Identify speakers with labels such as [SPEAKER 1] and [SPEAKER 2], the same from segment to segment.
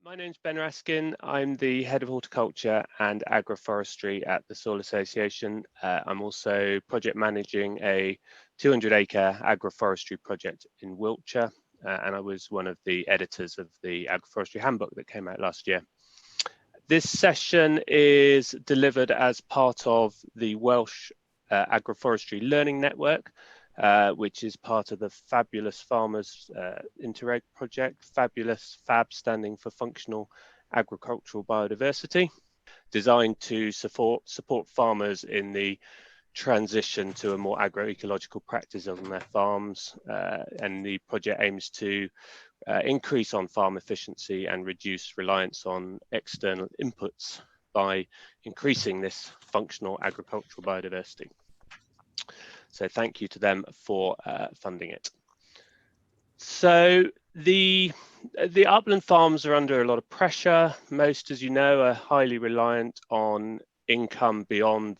[SPEAKER 1] My name's Ben Raskin. I'm the Head of Horticulture and Agroforestry at the Soil Association. I'm also project managing a 200-acre agroforestry project in Wiltshire, and I was one of the editors of the Agroforestry Handbook that came out last year. This session is delivered as part of the Welsh Agroforestry Learning Network, which is part of the Fabulous Farmers Interreg project, Fabulous FAB standing for Functional Agricultural Biodiversity, designed to support farmers in the transition to a more agroecological practice on their farms, and the project aims to increase on-farm efficiency and reduce reliance on external inputs by increasing this functional agricultural biodiversity. So thank you to them for funding it. So the upland farms are under a lot of pressure. Most, as you know, are highly reliant on income beyond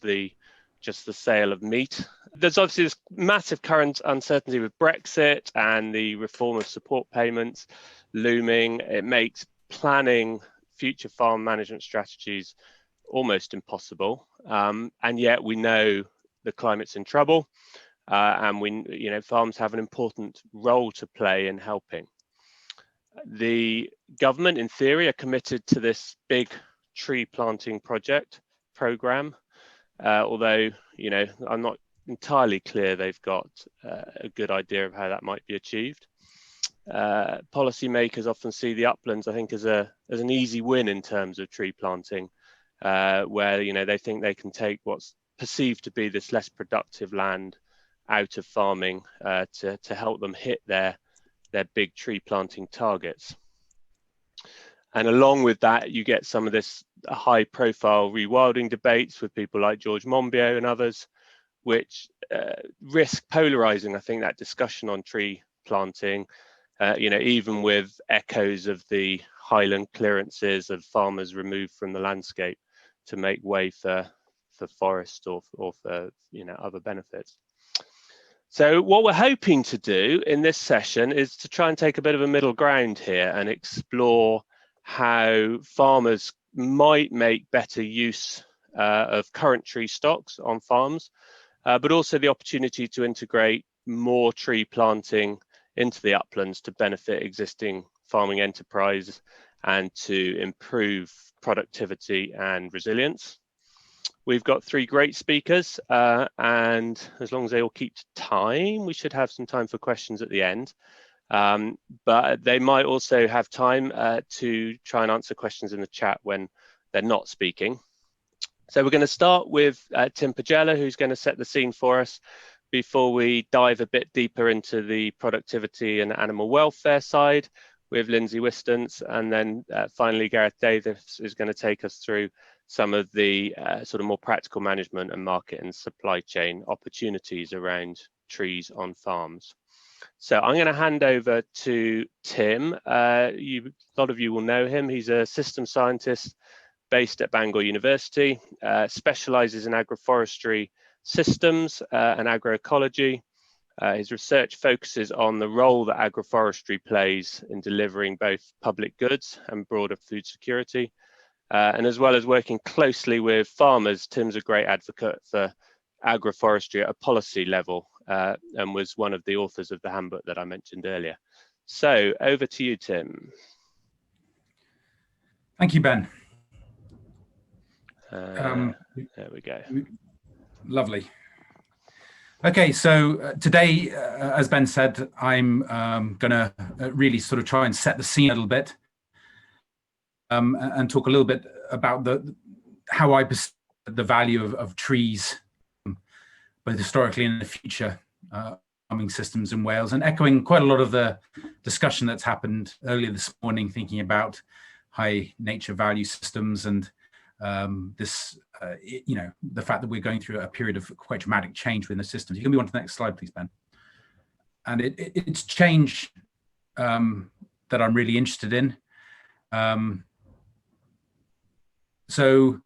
[SPEAKER 1] just the sale of meat. There's obviously this massive current uncertainty with Brexit and the reform of support payments looming. It makes planning future farm management strategies almost impossible. And yet we know the climate's in trouble, and farms have an important role to play in helping. The government, in theory, are committed to this big tree planting program, although I'm not entirely clear they've got a good idea of how that might be achieved. Policymakers often see the uplands, I think, as an easy win in terms of tree planting, where they think they can take what's perceived to be this less productive land out of farming to help them hit their big tree planting targets. And along with that, you get some of this high profile rewilding debates with people like George Monbiot and others, which risk polarizing, I think, that discussion on tree planting, even with echoes of the highland clearances of farmers removed from the landscape to make way for forest or for other benefits. So what we're hoping to do in this session is to try and take a bit of a middle ground here and explore how farmers might make better use of current tree stocks on farms, but also the opportunity to integrate more tree planting into the uplands to benefit existing farming enterprise and to improve productivity and resilience. We've got three great speakers, and as long as they all keep to time, we should have some time for questions at the end. But they might also have time to try and answer questions in the chat when they're not speaking. So we're going to start with Tim Pagella, who's going to set the scene for us before we dive a bit deeper into the productivity and animal welfare side with Lindsay Whistance, and then finally Gareth Davies is going to take us through some of the sort of more practical management and market and supply chain opportunities around trees on farms. So I'm going to hand over to Tim. A lot of you will know him. He's a systems scientist based at Bangor University, specializes in agroforestry systems and agroecology. His research focuses on the role that agroforestry plays in delivering both public goods and broader food security. And as well as working closely with farmers, Tim's a great advocate for agroforestry at a policy level, and was one of the authors of the handbook that I mentioned earlier. So over to you, Tim.
[SPEAKER 2] Thank you, Ben.
[SPEAKER 1] There we go.
[SPEAKER 2] Lovely. Okay, so today, as Ben said, I'm going to really sort of try and set the scene a little bit. And talk a little bit about how I perceive the value of trees, both historically and in the future, farming systems in Wales, and echoing quite a lot of the discussion that's happened earlier this morning, thinking about high nature value systems and the fact that we're going through a period of quite dramatic change within the systems. You can move on to the next slide, please, Ben. And it's change that I'm really interested in. So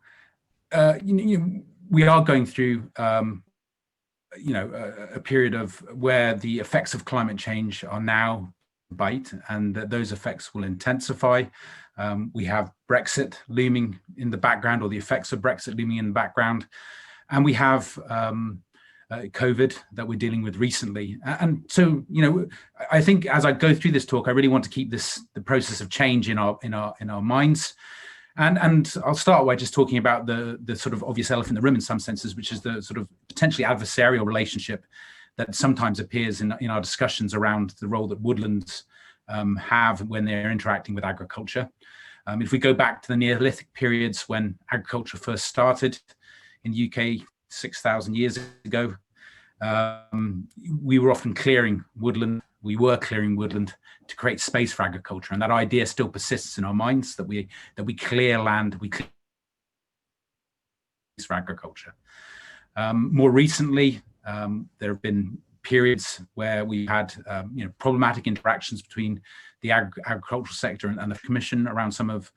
[SPEAKER 2] we are going through a period of where the effects of climate change are now bite, and that those effects will intensify. We have Brexit looming in the background, or the effects of Brexit looming in the background. And we have Coed that we're dealing with recently. And so, you know, I think as I go through this talk, I really want to keep the process of change in our minds. And I'll start by just talking about the sort of obvious elephant in the room in some senses, which is the sort of potentially adversarial relationship that sometimes appears in our discussions around the role that woodlands have when they're interacting with agriculture. If we go back to the Neolithic periods when agriculture first started in the UK 6,000 years ago, we were often clearing woodland. We were clearing woodland to create space for agriculture, and that idea still persists in our minds that we clear land, we clear space for agriculture. More recently, there have been periods where we had you know, problematic interactions between the agricultural sector and the Commission around some of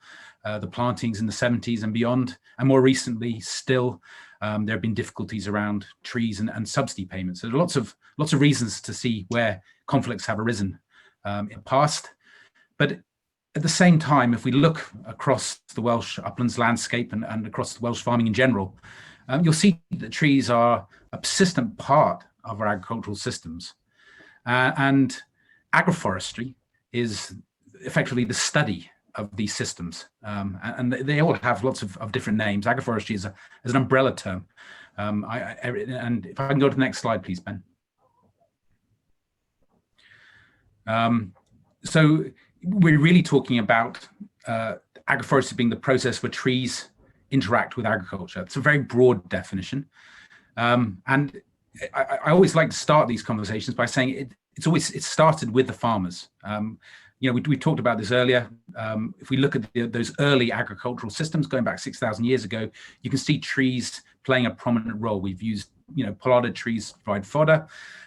[SPEAKER 2] the plantings in the 70s and beyond. And more recently still, there have been difficulties around trees and subsidy payments. So there are lots of reasons to see where conflicts have arisen in the past. But at the same time, if we look across the Welsh uplands landscape and across the Welsh farming in general, you'll see that trees are a persistent part of our agricultural systems. And agroforestry is effectively the study of these systems. And they all have lots of different names. Agroforestry is an umbrella term. And if I can go to the next slide, please, Ben. So we're really talking about agroforestry being the process where trees interact with agriculture. It's a very broad definition. And I always like to start these conversations by saying it started with the farmers. You know, we talked about this earlier. If we look at those early agricultural systems going back 6,000 years ago, you can see trees playing a prominent role. We've used, you know, pollarded trees to provide fodder,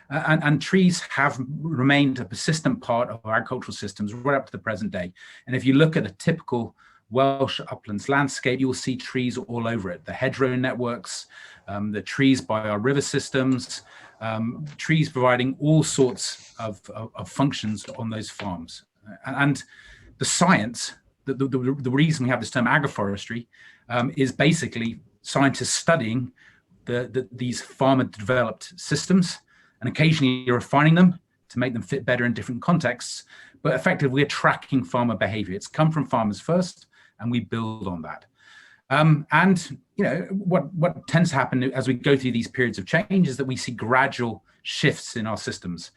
[SPEAKER 2] and trees have remained a persistent part of our agricultural systems right up to the present day. And if you look at a typical Welsh uplands landscape, you will see trees all over it. The hedgerow networks, the trees by our river systems, trees providing all sorts of functions on those farms. And the science, the reason we have this term agroforestry is basically scientists studying these farmer-developed systems and occasionally refining them to make them fit better in different contexts. But effectively, we're tracking farmer behavior. It's come from farmers first, and we build on that. And you know what tends to happen as we go through these periods of change is that we see gradual shifts in our systems.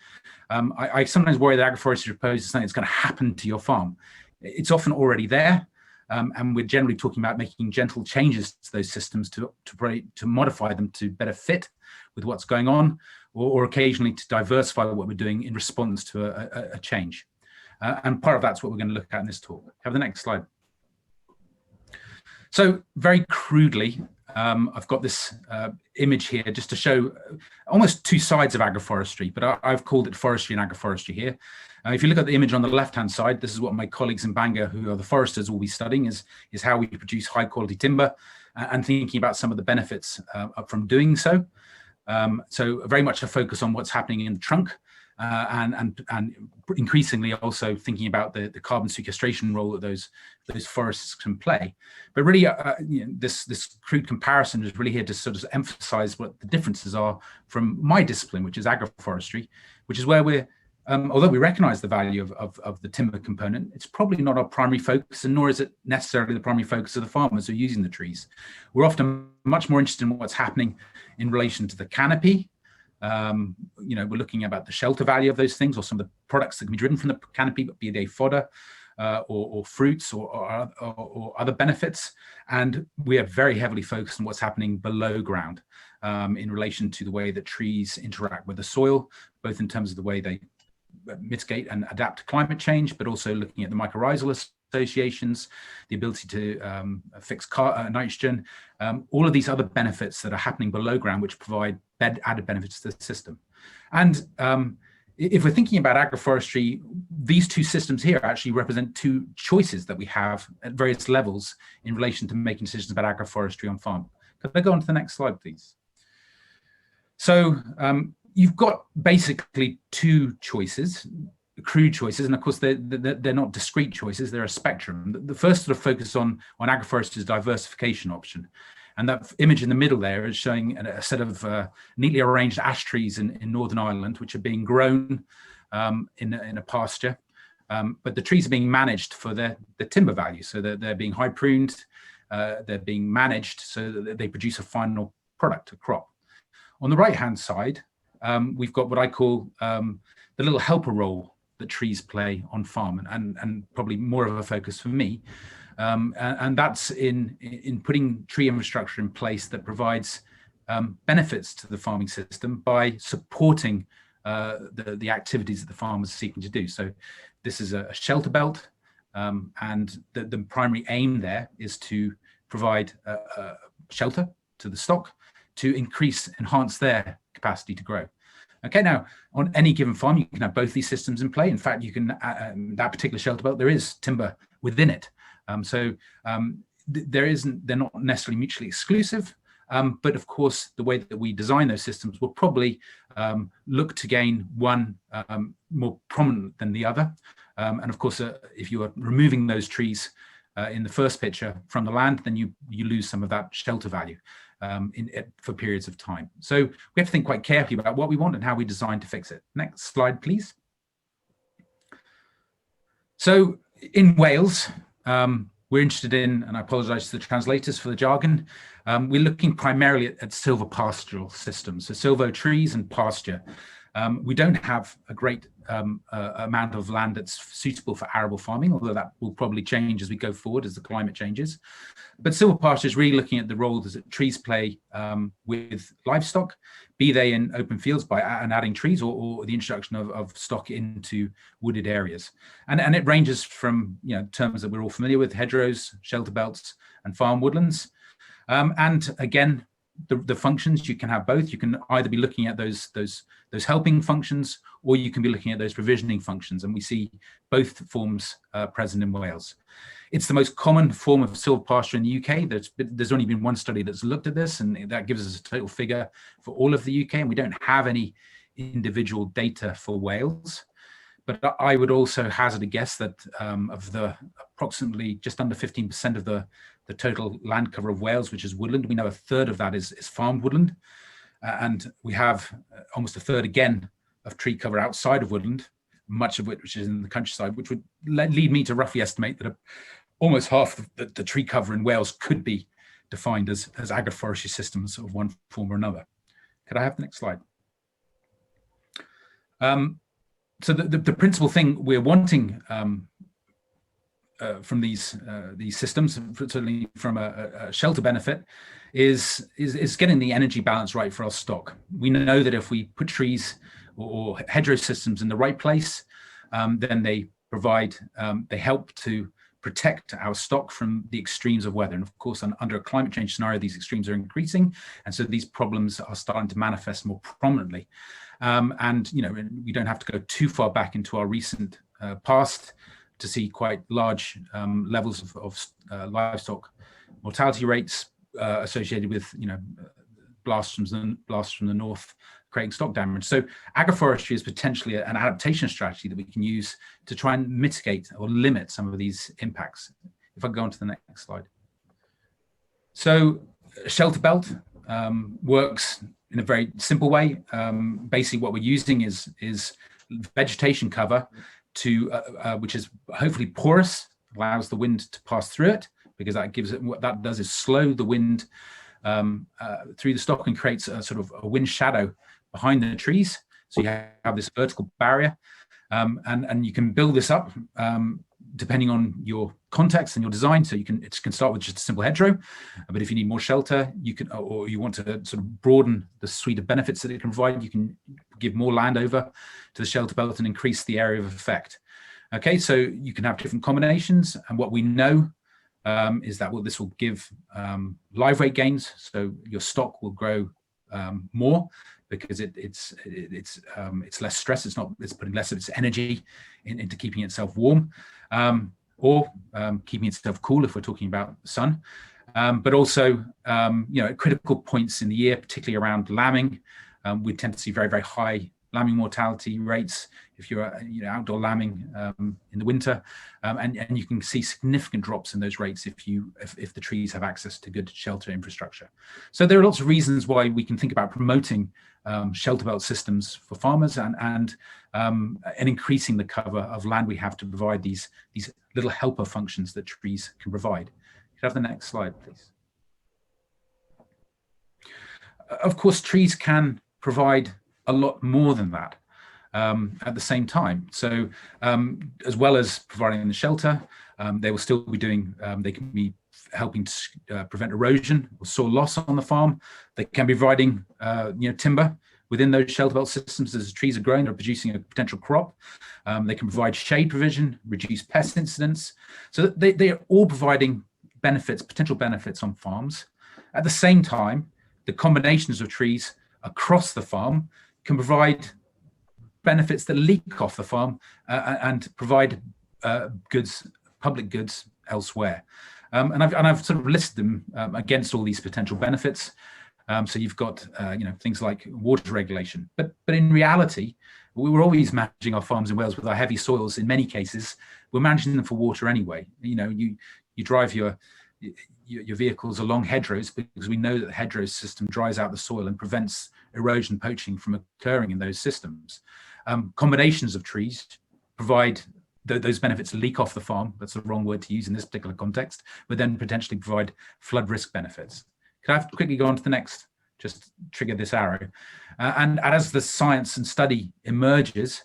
[SPEAKER 2] I sometimes worry that agroforestry proposes something that's going to happen to your farm. It's often already there, and we're generally talking about making gentle changes to those systems to modify them to better fit with what's going on, or occasionally to diversify what we're doing in response to a change. And part of that's what we're going to look at in this talk. Have the next slide. So very crudely, I've got this image here just to show almost two sides of agroforestry, but I've called it forestry and agroforestry here. If you look at the image on the left-hand side, this is what my colleagues in Bangor, who are the foresters, will be studying, is how we produce high-quality timber and thinking about some of the benefits from doing so. So very much a focus on what's happening in the trunk, and increasingly also thinking about the carbon sequestration role that those forests can play. But really, you know, this crude comparison is really here to sort of emphasize what the differences are from my discipline, which is agroforestry, which is where we're, although we recognize the value of the timber component, it's probably not our primary focus, and nor is it necessarily the primary focus of the farmers who are using the trees. We're often much more interested in what's happening in relation to the canopy. You know, we're looking about the shelter value of those things, or some of the products that can be driven from the canopy, but be they fodder or fruits or other benefits. And we are very heavily focused on what's happening below ground in relation to the way that trees interact with the soil, both in terms of the way they mitigate and adapt to climate change, but also looking at the mycorrhizal associations, the ability to fix nitrogen, all of these other benefits that are happening below ground, which provide added benefits to the system. And if we're thinking about agroforestry, these two systems here actually represent two choices that we have at various levels in relation to making decisions about agroforestry on farm. Could I go on to the next slide, please? So you've got basically two choices. crude choices, and of course they're not discrete choices, they're a spectrum. The first sort of focus on agroforestry's diversification option. And that image in the middle there is showing a set of neatly arranged ash trees in Northern Ireland, which are being grown in a pasture. But the trees are being managed for their timber value. So they're being high pruned, they're being managed so that they produce a final product, a crop. On the right-hand side, we've got what I call the little helper role that trees play on farm, and probably more of a focus for me. And that's in putting tree infrastructure in place that provides benefits to the farming system by supporting the activities that the farmers are seeking to do. So this is a shelter belt, and the primary aim there is to provide shelter to the stock to enhance their capacity to grow. Okay, now on any given farm, you can have both these systems in play. In fact, you can that particular shelter belt, there is timber within it. They're not necessarily mutually exclusive, but of course, the way that we design those systems will probably look to gain one more prominent than the other. And of course, if you are removing those trees in the first picture from the land, then you lose some of that shelter value for periods of time. So we have to think quite carefully about what we want and how we design to fix it. Next slide, please. So in Wales, we're interested in, and I apologize to the translators for the jargon, we're looking primarily at silvopastural systems, so silvo trees and pasture. We don't have a great amount of land that's suitable for arable farming, although that will probably change as we go forward as the climate changes. But silvopasture is really looking at the role that trees play with livestock, be they in open fields by adding trees or the introduction of stock into wooded areas. And it ranges from terms that we're all familiar with: hedgerows, shelter belts, and farm woodlands. And again, the functions, you can have both. You can either be looking at those helping functions, or you can be looking at those provisioning functions, and we see both forms present in Wales. It's the most common form of silvopasture in the UK. There's only been one study that's looked at this, and that gives us a total figure for all of the UK, and we don't have any individual data for Wales. But I would also hazard a guess that of the approximately just under 15% of the total land cover of Wales, which is woodland, we know a third of that is farmed woodland. And we have almost a third again of tree cover outside of woodland, much of which is in the countryside, which would lead me to roughly estimate that almost half the tree cover in Wales could be defined as agroforestry systems of one form or another. Could I have the next slide? So the principal thing we're wanting from these systems, certainly from a shelter benefit, is getting the energy balance right for our stock. We know that if we put trees or hedgerow systems in the right place, then they provide, they help to protect our stock from the extremes of weather. And of course, under a climate change scenario, these extremes are increasing, and so these problems are starting to manifest more prominently. And we don't have to go too far back into our recent past to see quite large levels of livestock mortality rates associated with blasts from the north creating stock damage. So agroforestry is potentially an adaptation strategy that we can use to try and mitigate or limit some of these impacts. If I go on to the next slide. So shelter belt works in a very simple way. Basically what we're using is vegetation cover to which is hopefully porous, allows the wind to pass through it, because that gives it, what that does is slow the wind through the stock and creates a sort of a wind shadow behind the trees. So you have this vertical barrier, and you can build this up depending on your context and your design. So it can start with just a simple hedgerow, but if you need more shelter, you can, or you want to sort of broaden the suite of benefits that it can provide, you can give more land over to the shelter belt and increase the area of effect. Okay, so you can have different combinations, and what we know is that this will give live weight gains. So your stock will grow more because it's less stress. It's putting less of its energy into keeping itself warm, or keeping itself cool if we're talking about the sun. But also, at critical points in the year, particularly around lambing, we tend to see very, very high lambing mortality rates if you're outdoor lambing in the winter, and you can see significant drops in those rates if the trees have access to good shelter infrastructure. So there are lots of reasons why we can think about promoting shelter belt systems for farmers and increasing the cover of land we have to provide these little helper functions that trees can provide. Could I have the next slide, please? Of course, trees can provide a lot more than that at the same time. So as well as providing the shelter, they will still be doing, they can be helping to prevent erosion or soil loss on the farm. They can be providing timber within those shelter belt systems as the trees are growing or producing a potential crop. They can provide shade provision, reduce pest incidents. So they are all providing benefits, potential benefits on farms. At the same time, the combinations of trees across the farm can provide benefits that leak off the farm and provide public goods elsewhere. And I've sort of listed them against all these potential benefits. So you've got things like water regulation, but in reality, we were always managing our farms in Wales with our heavy soils. In many cases, we're managing them for water anyway. You drive your vehicles along hedgerows because we know that the hedgerow system dries out the soil and prevents erosion poaching from occurring in those systems. Combinations of trees provide those benefits leak off the farm. That's the wrong word to use in this particular context, but then potentially provide flood risk benefits. Can I quickly go on to the next? Just trigger this arrow. And as the science and study emerges,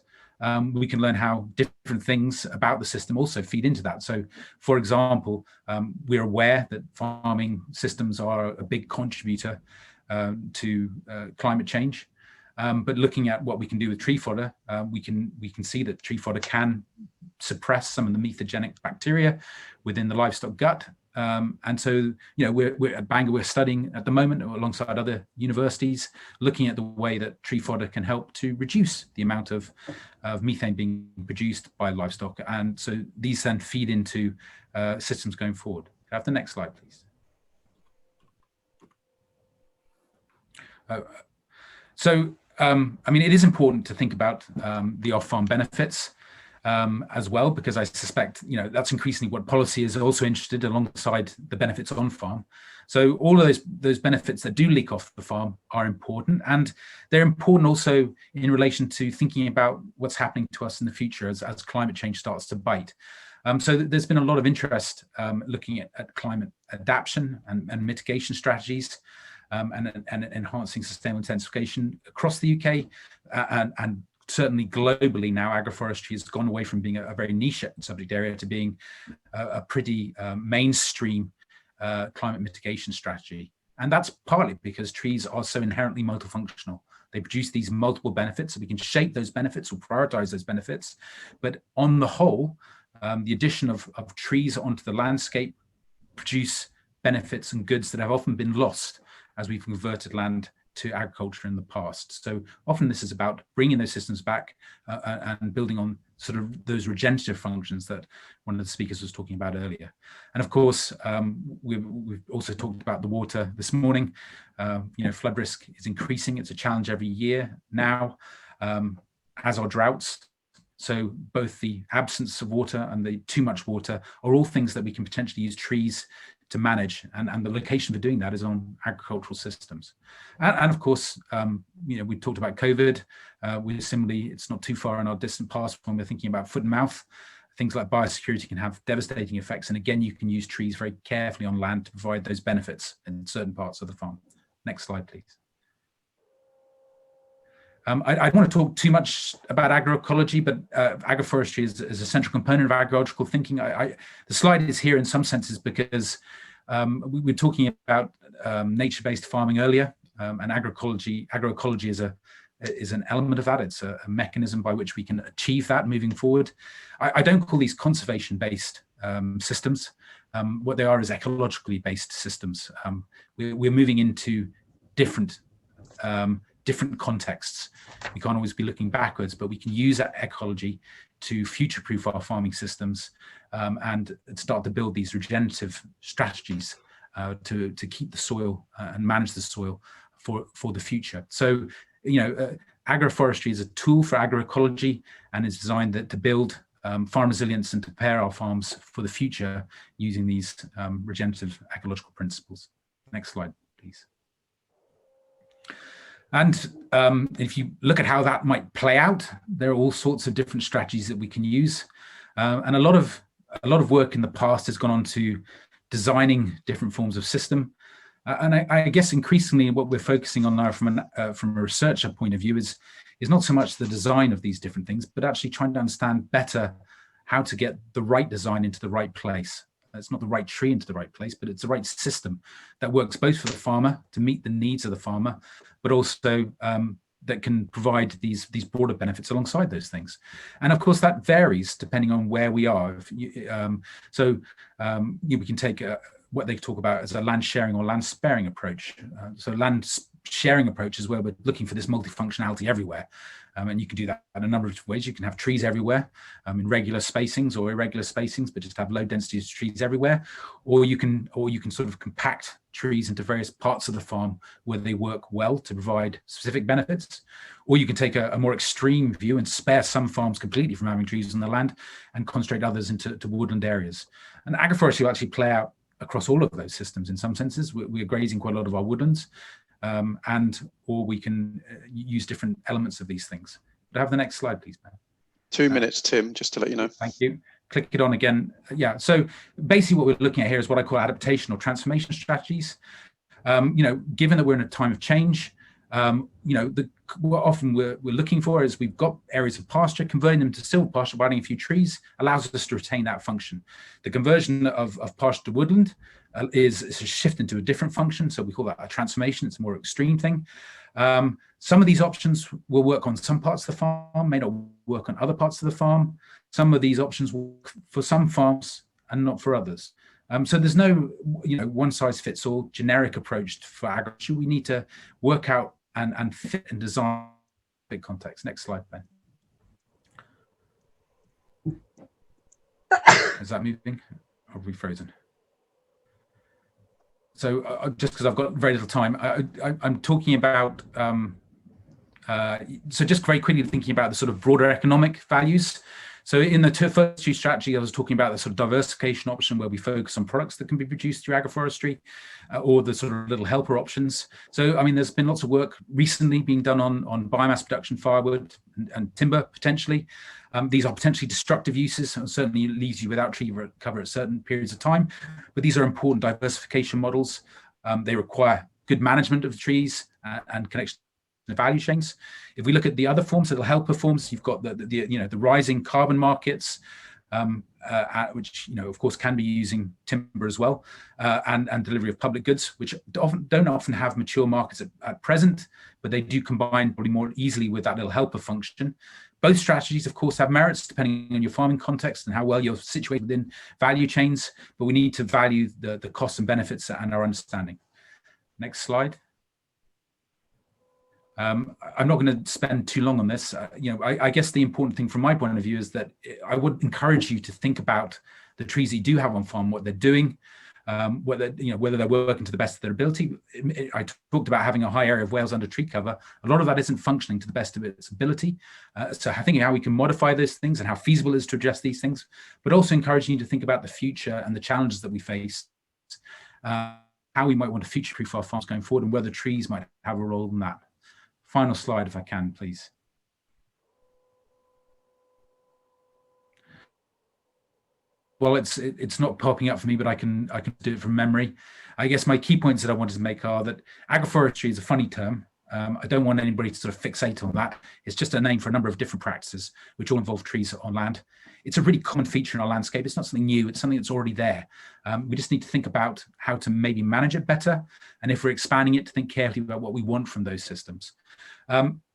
[SPEAKER 2] we can learn how different things about the system also feed into that. So, for example, we're aware that farming systems are a big contributor to climate change. But looking at what we can do with tree fodder, we can see that tree fodder can suppress some of the methogenic bacteria within the livestock gut. And so, we're at Bangor, we're studying at the moment alongside other universities, looking at the way that tree fodder can help to reduce the amount of methane being produced by livestock. And so these then feed into systems going forward. Can I have the next slide, please? It is important to think about the off-farm benefits as well, because I suspect that's increasingly what policy is also interested alongside the benefits on farm. So all of those benefits that do leak off the farm are important, and they're important also in relation to thinking about what's happening to us in the future as climate change starts to bite. So there's been a lot of interest looking at climate adaptation and mitigation strategies. And enhancing sustainable intensification across the UK and certainly globally now. Agroforestry has gone away from being a very niche subject area to being a pretty mainstream climate mitigation strategy. And that's partly because trees are so inherently multifunctional. They produce these multiple benefits, so we can shape those benefits or prioritize those benefits. But on the whole, the addition of trees onto the landscape produce benefits and goods that have often been lost as we've converted land to agriculture in the past. So often this is about bringing those systems back and building on sort of those regenerative functions that one of the speakers was talking about earlier. And of course, we've also talked about the water this morning. Flood risk is increasing. It's a challenge every year now, as are droughts. So both the absence of water and the too much water are all things that we can potentially use trees to manage, and the location for doing that is on agricultural systems. And of course, we talked about COVID. Similarly, it's not too far in our distant past when we're thinking about foot and mouth. Things like biosecurity can have devastating effects, and again, you can use trees very carefully on land to provide those benefits in certain parts of the farm. Next slide, please. I don't want to talk too much about agroecology, but agroforestry is a central component of agroecological thinking. The slide is here in some senses because we were talking about nature-based farming earlier, and agroecology is an element of that. It's a mechanism by which we can achieve that moving forward. I don't call these conservation-based systems. What they are is ecologically based systems. We're moving into different contexts. We can't always be looking backwards, but we can use that ecology to future-proof our farming systems and start to build these regenerative strategies to keep the soil and manage the soil for the future. So, agroforestry is a tool for agroecology and is designed to build farm resilience and to prepare our farms for the future using these regenerative ecological principles. Next slide, please. And if you look at how that might play out, there are all sorts of different strategies that we can use. And a lot of work in the past has gone on to designing different forms of system. And I guess increasingly what we're focusing on now from a researcher point of view is not so much the design of these different things, but actually trying to understand better how to get the right design into the right place. It's not the right tree into the right place, but it's the right system that works both for the farmer to meet the needs of the farmer, but also that can provide these broader benefits alongside those things. And of course, that varies depending on where we are. We can take what they talk about as a land sharing or land sparing approach. So land sharing approach is where we're looking for this multifunctionality everywhere. And you can do that in a number of ways. You can have trees everywhere in regular spacings or irregular spacings, but just have low density of trees everywhere. Or you can sort of compact trees into various parts of the farm where they work well to provide specific benefits. Or you can take a more extreme view and spare some farms completely from having trees on the land and concentrate others into woodland areas. And agroforestry will actually play out across all of those systems in some senses. We're grazing quite a lot of our woodlands. Or we can use different elements of these things. But have the next slide, please, Ben.
[SPEAKER 3] 2 minutes, Tim, just to let you know.
[SPEAKER 2] Thank you. Click it on again. Yeah, so basically what we're looking at here is what I call adaptation or transformation strategies. Given that we're in a time of change, what often we're looking for is we've got areas of pasture, converting them to silvopasture by adding a few trees allows us to retain that function. The conversion of pasture to woodland is a shift into a different function, so we call that a transformation. It's a more extreme thing. Some of these options will work on some parts of the farm, may not work on other parts of the farm. Some of these options will work for some farms and not for others. So there's no one size fits all generic approach for agriculture. We need to work out and fit and design big context. Next slide, Ben. Is that moving? Or have we frozen? So just because I've got very little time, I'm talking about, so just very quickly thinking about the sort of broader economic values. So in the first two strategy, I was talking about the sort of diversification option where we focus on products that can be produced through agroforestry or the sort of little helper options. So, I mean, there's been lots of work recently being done on biomass production, firewood and timber potentially. These are potentially destructive uses and certainly leaves you without tree cover at certain periods of time. But these are important diversification models. They require good management of the trees and connection to the value chains. If we look at the other forms, little helper forms, you've got the rising carbon markets, which of course can be using timber as well, and delivery of public goods, which don't often have mature markets at present, but they do combine probably more easily with that little helper function. Both strategies, of course, have merits depending on your farming context and how well you're situated within value chains, but we need to value the costs and benefits and our understanding. Next slide. I'm not going to spend too long on this. I guess the important thing from my point of view is that I would encourage you to think about the trees that you do have on farm, what they're doing, whether they're working to the best of their ability. I talked about having a high area of Wales under tree cover. A lot of that isn't functioning to the best of its ability. So thinking how we can modify those things and how feasible it is to address these things, but also encouraging you to think about the future and the challenges that we face, how we might want to future-proof our farms going forward and whether trees might have a role in that. Final slide, if I can, please. Well, it's not popping up for me, but I can do it from memory. I guess my key points that I wanted to make are that agroforestry is a funny term. I don't want anybody to sort of fixate on that. It's just a name for a number of different practices, which all involve trees on land. It's a really common feature in our landscape. It's not something new. It's something that's already there. We just need to think about how to maybe manage it better. And if we're expanding it, to think carefully about what we want from those systems.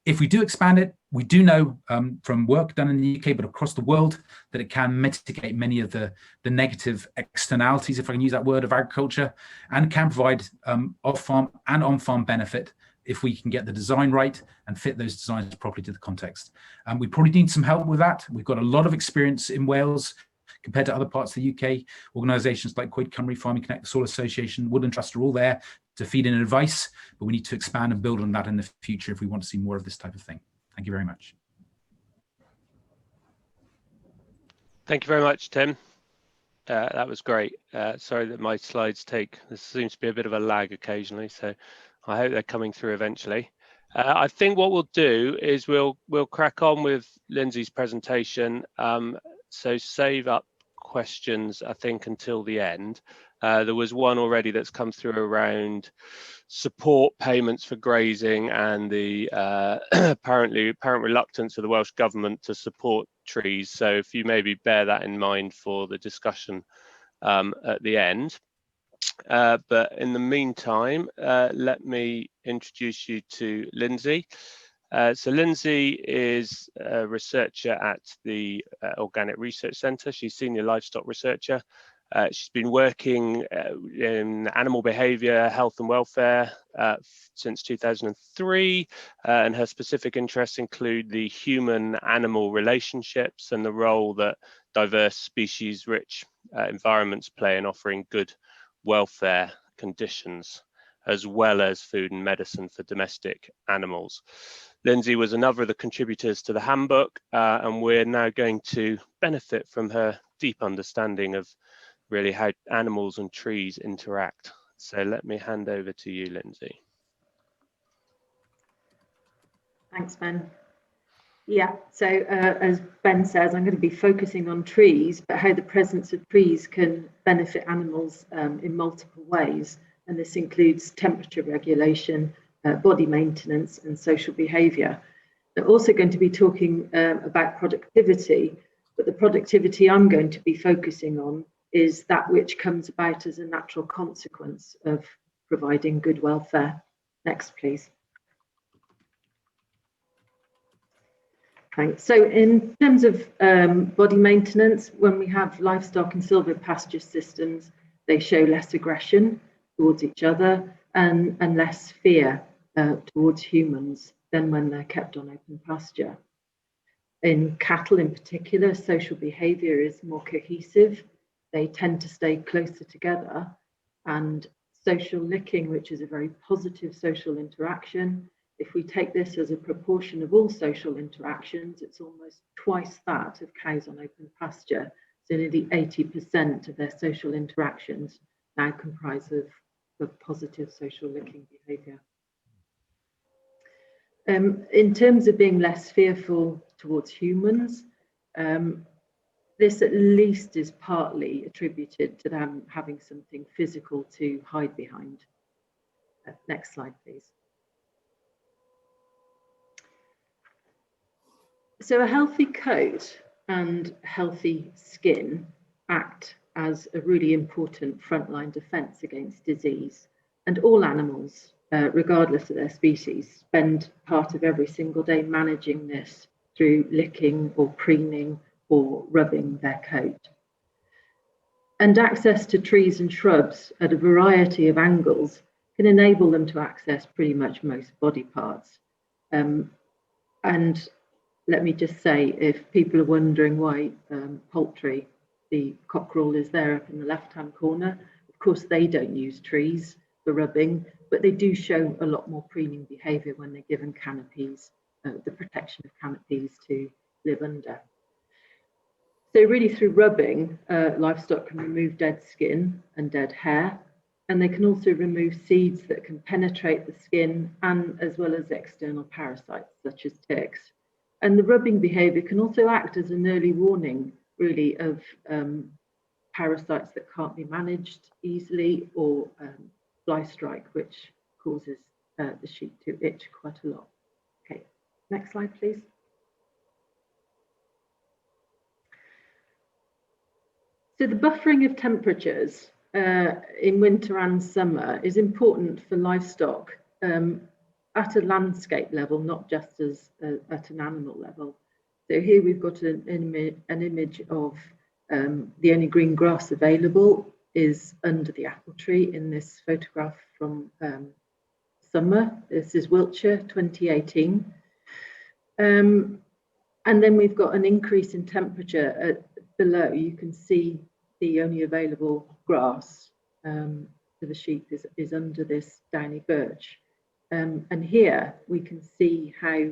[SPEAKER 2] If we do expand it, we do know from work done in the UK, but across the world, that it can mitigate many of the negative externalities, if I can use that word, of agriculture, and can provide off-farm and on-farm benefit if we can get the design right and fit those designs properly to the context. We probably need some help with that. We've got a lot of experience in Wales compared to other parts of the UK. Organisations like Coed, Cymru, Farming Connect, the Soil Association, Woodland Trust are all there to feed in advice, but we need to expand and build on that in the future if we want to see more of this type of thing. Thank you very much.
[SPEAKER 1] Thank you very much, Tim. That was great. Sorry that my slides there seems to be a bit of a lag occasionally, so I hope they're coming through eventually. I think what we'll do is we'll crack on with Lindsay's presentation. So save up questions, I think, until the end. There was one already that's come through around support payments for grazing and the apparent reluctance of the Welsh Government to support trees. So if you maybe bear that in mind for the discussion at the end. But in the meantime, let me introduce you to Lindsay. So Lindsay is a researcher at the Organic Research Centre. She's senior livestock researcher. She's been working in animal behaviour, health and welfare since 2003, and her specific interests include the human-animal relationships and the role that diverse species-rich environments play in offering good welfare conditions, as well as food and medicine for domestic animals. Lindsay was another of the contributors to the handbook, and we're now going to benefit from her deep understanding of really how animals and trees interact. So let me hand over to you, Lindsay.
[SPEAKER 4] Thanks, Ben. Yeah, so as Ben says, I'm going to be focusing on trees, but how the presence of trees can benefit animals in multiple ways. And this includes temperature regulation, body maintenance and social behaviour. I'm also going to be talking about productivity, but the productivity I'm going to be focusing on is that which comes about as a natural consequence of providing good welfare. Next, please. Thanks. So in terms of body maintenance, when we have livestock and silvopasture systems, they show less aggression towards each other and less fear towards humans than when they're kept on open pasture. In cattle in particular, social behaviour is more cohesive. They tend to stay closer together, and social licking, which is a very positive social interaction, if we take this as a proportion of all social interactions, it's almost twice that of cows on open pasture. So nearly 80% of their social interactions now comprise of positive social licking behaviour. In terms of being less fearful towards humans, this at least is partly attributed to them having something physical to hide behind. Next slide, please. So a healthy coat and healthy skin act as a really important frontline defence against disease. And all animals, regardless of their species, spend part of every single day managing this through licking or preening or rubbing their coat. And access to trees and shrubs at a variety of angles can enable them to access pretty much most body parts. And let me just say, if people are wondering why poultry, the cockerel is there up in the left-hand corner, of course they don't use trees for rubbing, but they do show a lot more preening behaviour when they're given canopies, the protection of canopies to live under. So really through rubbing, livestock can remove dead skin and dead hair, and they can also remove seeds that can penetrate the skin, and as well as external parasites such as ticks. And the rubbing behaviour can also act as an early warning, really, of parasites that can't be managed easily, or fly strike, which causes the sheep to itch quite a lot. Okay, next slide, please. So the buffering of temperatures in winter and summer is important for livestock at a landscape level, not just as at an animal level. So here we've got an image of the only green grass available is under the apple tree in this photograph from summer. This is Wiltshire 2018. And then we've got an increase in temperature below. You can see the only available grass for the sheep is under this downy birch. And here we can see how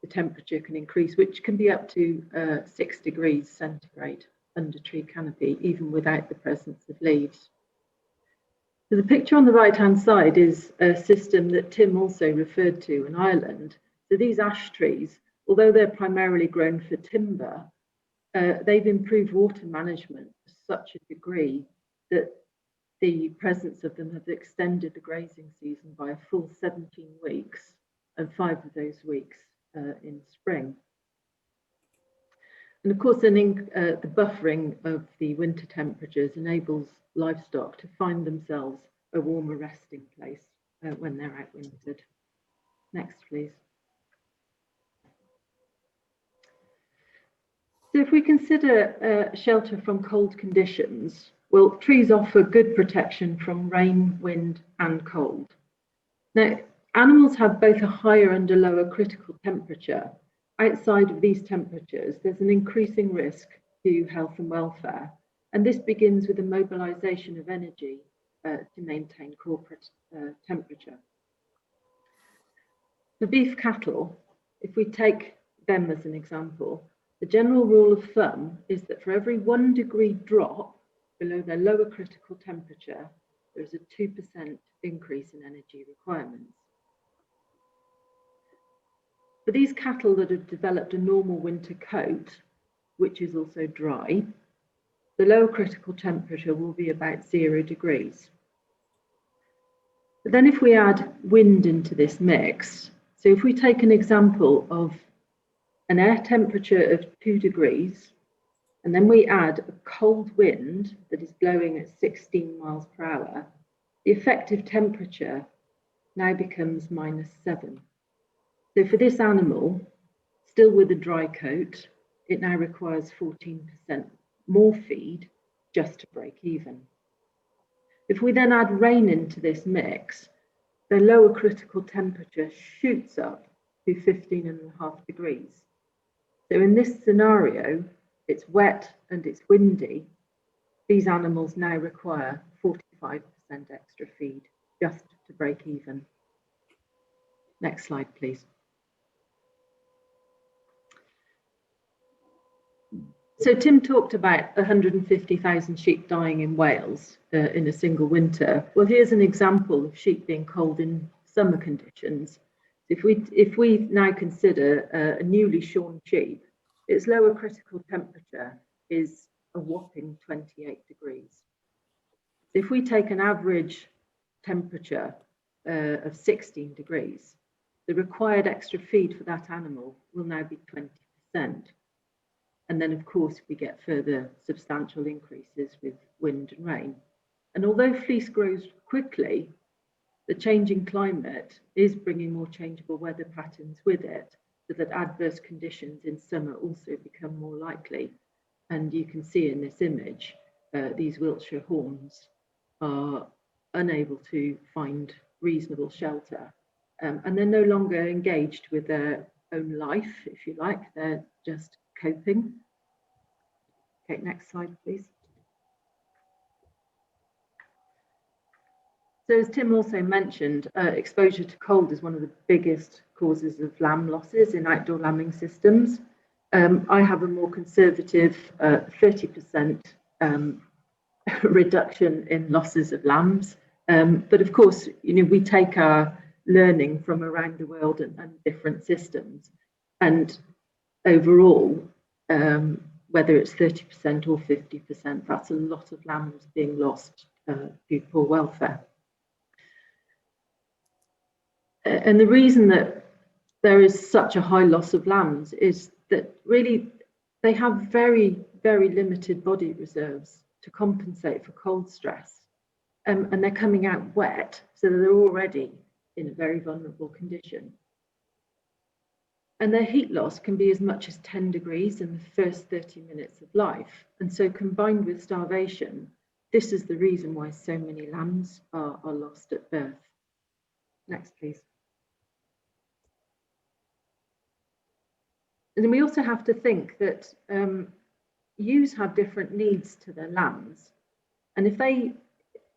[SPEAKER 4] the temperature can increase, which can be up to 6 degrees centigrade under tree canopy, even without the presence of leaves. So the picture on the right-hand side is a system that Tim also referred to in Ireland. So these ash trees, although they're primarily grown for timber, they've improved water management to such a degree that the presence of them has extended the grazing season by a full 17 weeks, and 5 of those weeks in spring. And of course, the buffering of the winter temperatures enables livestock to find themselves a warmer resting place when they're outwintered. Next, please. So if we consider shelter from cold conditions, well, trees offer good protection from rain, wind, and cold. Now, animals have both a higher and a lower critical temperature. Outside of these temperatures, there's an increasing risk to health and welfare, and this begins with the mobilization of energy to maintain corporate temperature. For beef cattle, if we take them as an example, the general rule of thumb is that for every 1 degree drop below their lower critical temperature, there is a 2% increase in energy requirements. For these cattle that have developed a normal winter coat, which is also dry, the lower critical temperature will be about 0 degrees. But then if we add wind into this mix, so if we take an example of an air temperature of 2 degrees, and then we add a cold wind that is blowing at 16 miles per hour, the effective temperature now becomes -7. So for this animal, still with a dry coat, it now requires 14% more feed just to break even. If we then add rain into this mix, the lower critical temperature shoots up to 15.5 degrees. So in this scenario, it's wet and it's windy. These animals now require 45% extra feed just to break even. Next slide, please. So Tim talked about 150,000 sheep dying in Wales in a single winter. Well, here's an example of sheep being culled in summer conditions. If we now consider a newly shorn sheep, its lower critical temperature is a whopping 28 degrees. If we take an average temperature of 16 degrees, the required extra feed for that animal will now be 20%. And then, of course, we get further substantial increases with wind and rain. And although fleece grows quickly, the changing climate is bringing more changeable weather patterns with it, so that adverse conditions in summer also become more likely. And you can see in this image, these Wiltshire horns are unable to find reasonable shelter. And they're no longer engaged with their own life, if you like, they're just coping. Okay, next slide, please. So as Tim also mentioned, exposure to cold is one of the biggest causes of lamb losses in outdoor lambing systems. I have a more conservative 30% reduction in losses of lambs. But of course, we take our learning from around the world and different systems. And overall, whether it's 30% or 50%, that's a lot of lambs being lost due to poor welfare. And the reason that there is such a high loss of lambs is that really they have very, very limited body reserves to compensate for cold stress. And they're coming out wet, so they're already in a very vulnerable condition. And their heat loss can be as much as 10 degrees in the first 30 minutes of life. And so combined with starvation, this is the reason why so many lambs are lost at birth. Next, please. And then we also have to think that ewes have different needs to their lambs. And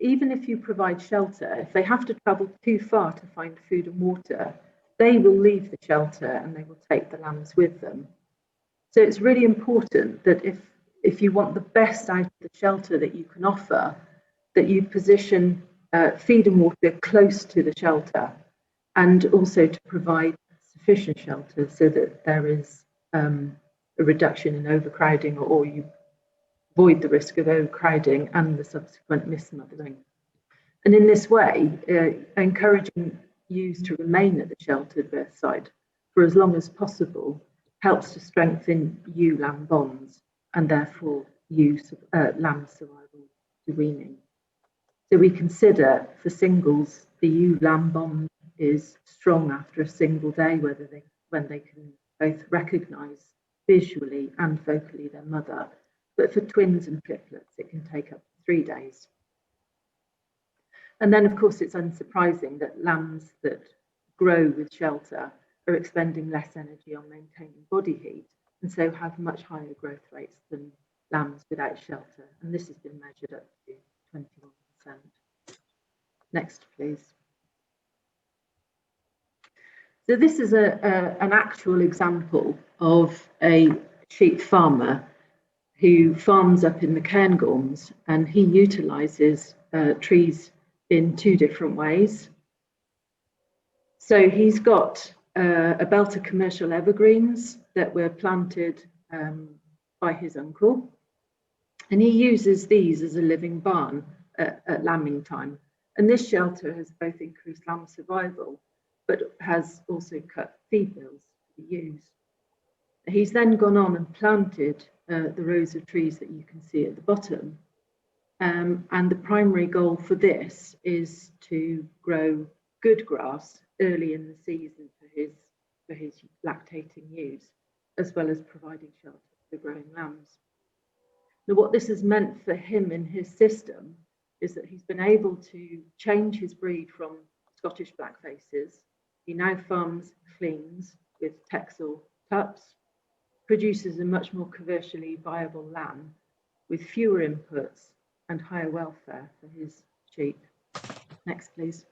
[SPEAKER 4] even if you provide shelter, if they have to travel too far to find food and water, they will leave the shelter and they will take the lambs with them. So it's really important that if you want the best out of the shelter that you can offer, that you position feed and water close to the shelter, and also to provide sufficient shelter so that there is a reduction in overcrowding, or you avoid the risk of overcrowding and the subsequent mismothering. And in this way, encouraging ewes to remain at the sheltered birth site for as long as possible helps to strengthen ewe-lamb bonds and therefore lamb survival to weaning. So we consider for singles, the ewe-lamb bond is strong after a single day, when they can both recognise visually and vocally their mother. But for twins and triplets, it can take up to 3 days. And then, of course, it's unsurprising that lambs that grow with shelter are expending less energy on maintaining body heat, and so have much higher growth rates than lambs without shelter. And this has been measured up to 21%. Next, please. So this is an actual example of a sheep farmer who farms up in the Cairngorms, and he utilises trees in 2 different ways. So he's got a belt of commercial evergreens that were planted by his uncle, and he uses these as a living barn at lambing time. And this shelter has both increased lamb survival, but has also cut feed bills for the ewes. He's then gone on and planted the rows of trees that you can see at the bottom. And the primary goal for this is to grow good grass early in the season for his lactating ewes, as well as providing shelter for growing lambs. Now, what this has meant for him in his system is that he's been able to change his breed from Scottish blackfaces. He now farms cleans with Texel tups, produces a much more commercially viable lamb with fewer inputs and higher welfare for his sheep. Next, please.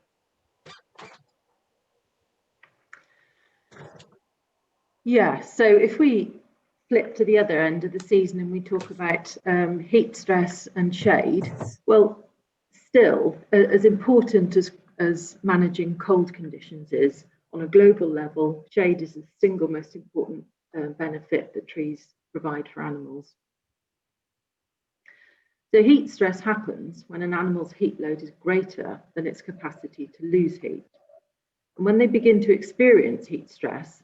[SPEAKER 4] Yeah, so if we flip to the other end of the season and we talk about heat stress and shade, well, still, as important as managing cold conditions is, on a global level, shade is the single most important benefit that trees provide for animals. So heat stress happens when an animal's heat load is greater than its capacity to lose heat. And when they begin to experience heat stress,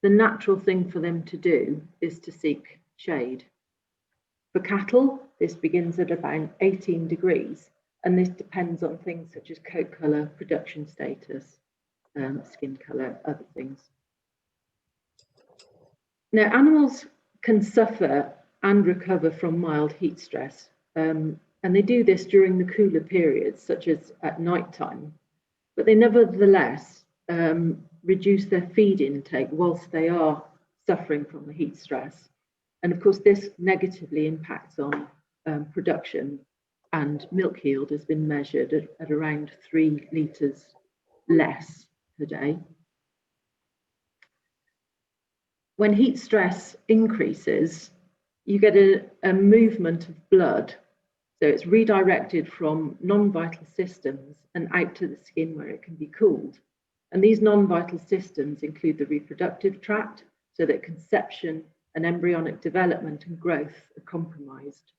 [SPEAKER 4] the natural thing for them to do is to seek shade. For cattle, this begins at about 18 degrees, and this depends on things such as coat colour, production status, skin colour, other things. Now, animals can suffer and recover from mild heat stress, and they do this during the cooler periods, such as at night time, but they nevertheless reduce their feed intake whilst they are suffering from the heat stress. And of course, this negatively impacts on production, and milk yield has been measured at around 3 litres less per day. When heat stress increases, you get a movement of blood. So it's redirected from non-vital systems and out to the skin where it can be cooled. And these non-vital systems include the reproductive tract, so that conception and embryonic development and growth are compromised.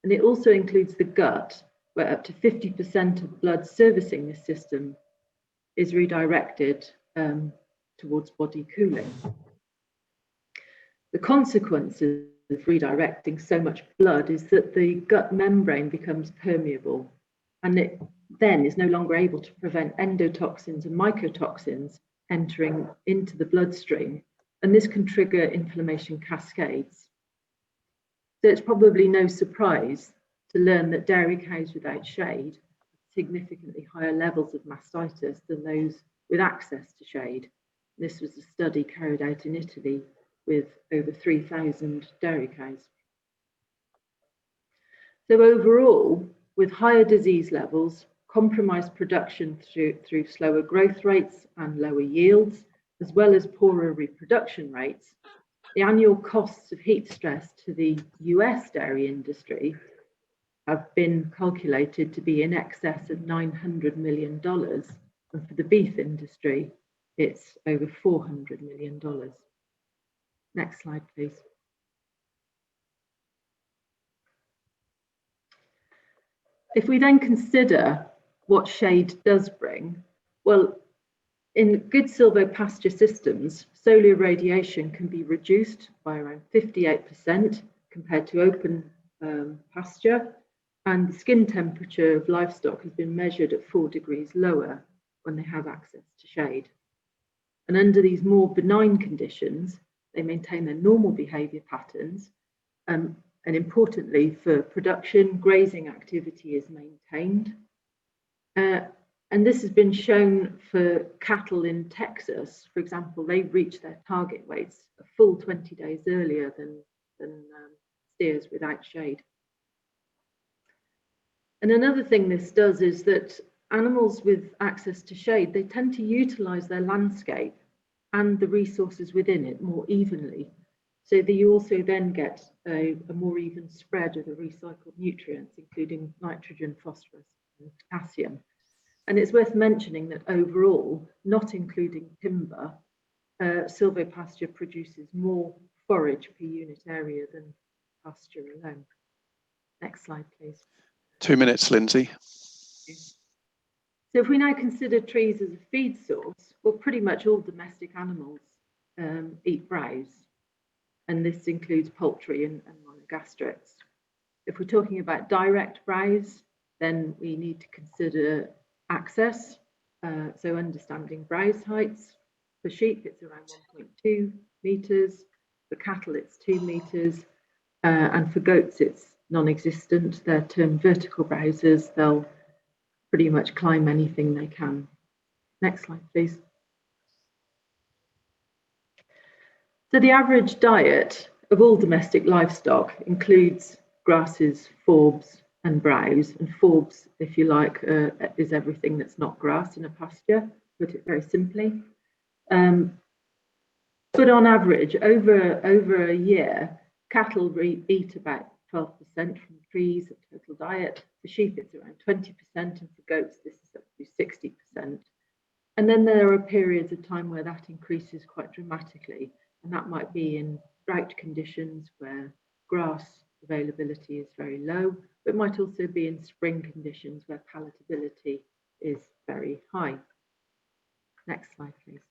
[SPEAKER 4] And it also includes the gut, where up to 50% of blood servicing this system is redirected towards body cooling. The consequences of redirecting so much blood is that the gut membrane becomes permeable, and it then is no longer able to prevent endotoxins and mycotoxins entering into the bloodstream, and this can trigger inflammation cascades. So it's probably no surprise to learn that dairy cows without shade have significantly higher levels of mastitis than those with access to shade. This was a study carried out in Italy with over 3,000 dairy cows. So overall, with higher disease levels, compromised production through slower growth rates and lower yields, as well as poorer reproduction rates, the annual costs of heat stress to the US dairy industry have been calculated to be in excess of $900 million. And for the beef industry, it's over $400 million. Next slide, please. If we then consider what shade does bring, well, in good silvopasture systems, solar radiation can be reduced by around 58% compared to open pasture, and the skin temperature of livestock has been measured at 4 degrees lower when they have access to shade. And under these more benign conditions, they maintain their normal behaviour patterns, and importantly for production, grazing activity is maintained. And this has been shown for cattle in Texas. For example, they reach their target weights a full 20 days earlier than steers without shade. And another thing this does is that animals with access to shade, they tend to utilise their landscape and the resources within it more evenly, so that you also then get a more even spread of the recycled nutrients, including nitrogen, phosphorus, and potassium. And it's worth mentioning that overall, not including timber, silvopasture produces more forage per unit area than pasture alone. Next slide, please.
[SPEAKER 3] 2 minutes, Lindsay.
[SPEAKER 4] So if we now consider trees as a feed source, well, pretty much all domestic animals eat browse, and this includes poultry and monogastrics. If we're talking about direct browse, then we need to consider access, so understanding browse heights. For sheep, it's around 1.2 metres. For cattle, it's 2 metres. And for goats, it's non-existent. They're termed vertical browsers. They'll pretty much climb anything they can. Next slide, please. So the average diet of all domestic livestock includes grasses, forbs, and browse. And forbs, if you like, is everything that's not grass in a pasture, put it very simply. But on average, over a year, cattle eat about 12% from trees of total diet. For sheep, it's around 20%, and for goats, this is up to 60%. And then there are periods of time where that increases quite dramatically, and that might be in drought conditions where grass availability is very low, but it might also be in spring conditions where palatability is very high. Next slide, please.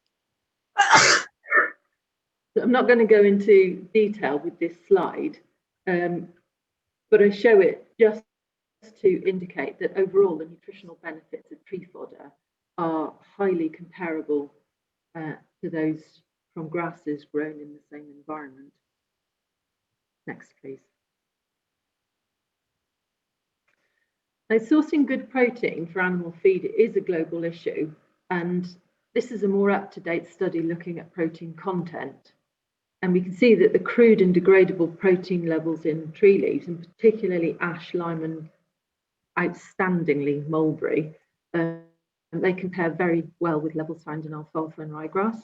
[SPEAKER 4] So I'm not going to go into detail with this slide, but I show it just to indicate that overall the nutritional benefits of tree fodder are highly comparable to those from grasses grown in the same environment. Next, please. Now, sourcing good protein for animal feed is a global issue, and this is a more up-to-date study looking at protein content. And we can see that the crude and degradable protein levels in tree leaves, and particularly ash, lime, and outstandingly mulberry, they compare very well with levels found in alfalfa and ryegrass.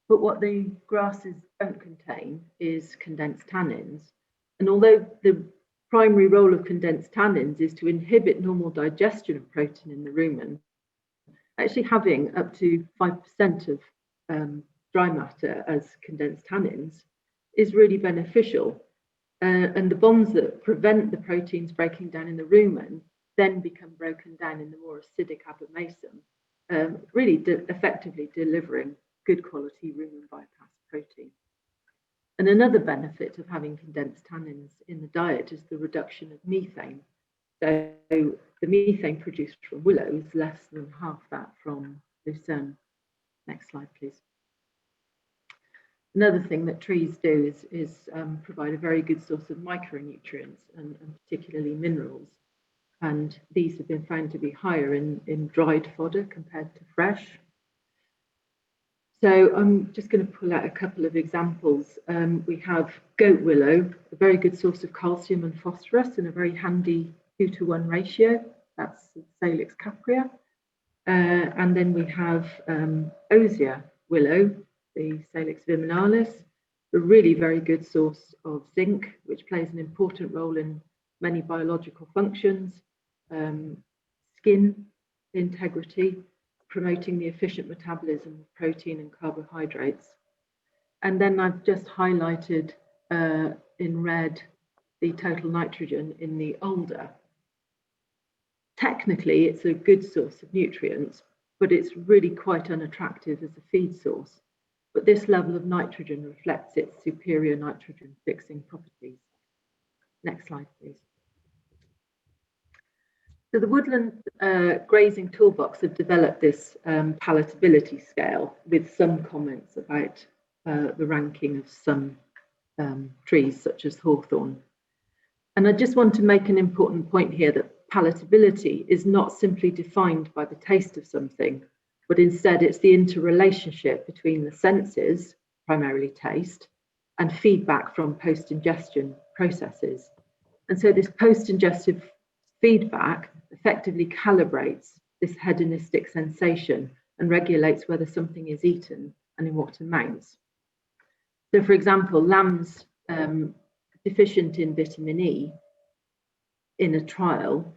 [SPEAKER 4] But what the grasses don't contain is condensed tannins. And although the primary role of condensed tannins is to inhibit normal digestion of protein in the rumen, actually having up to 5% of dry matter as condensed tannins is really beneficial. And the bonds that prevent the proteins breaking down in the rumen then become broken down in the more acidic abomasum, really effectively delivering good quality rumen bypass protein. And another benefit of having condensed tannins in the diet is the reduction of methane. So the methane produced from willow is less than half that from lucerne. Next slide, please. Another thing that trees do is provide a very good source of micronutrients and particularly minerals. And these have been found to be higher in dried fodder compared to fresh. So I'm just going to pull out a couple of examples. We have goat willow, a very good source of calcium and phosphorus in a very handy 2-to-1 ratio. That's Salix caprea. And then we have osier willow, the Salix viminalis, a really very good source of zinc, which plays an important role in many biological functions, skin integrity, promoting the efficient metabolism of protein and carbohydrates. And then I've just highlighted in red the total nitrogen in the alder. Technically, it's a good source of nutrients, but it's really quite unattractive as a feed source. But this level of nitrogen reflects its superior nitrogen fixing properties. Next slide, please. So the Woodland Grazing Toolbox have developed this palatability scale with some comments about the ranking of some trees such as hawthorn. And I just want to make an important point here that palatability is not simply defined by the taste of something, but instead it's the interrelationship between the senses, primarily taste, and feedback from post-ingestion processes. And so this post-ingestive feedback effectively calibrates this hedonistic sensation and regulates whether something is eaten and in what amounts. So for example, lambs deficient in vitamin E in a trial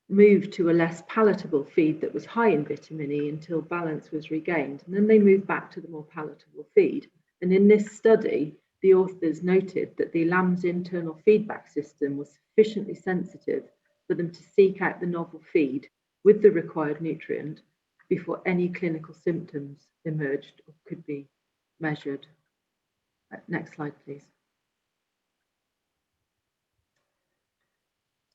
[SPEAKER 4] moved to a less palatable feed that was high in vitamin E until balance was regained, and then they moved back to the more palatable feed. And in this study, the authors noted that the lamb's internal feedback system was sufficiently sensitive for them to seek out the novel feed with the required nutrient before any clinical symptoms emerged or could be measured. Next slide, please.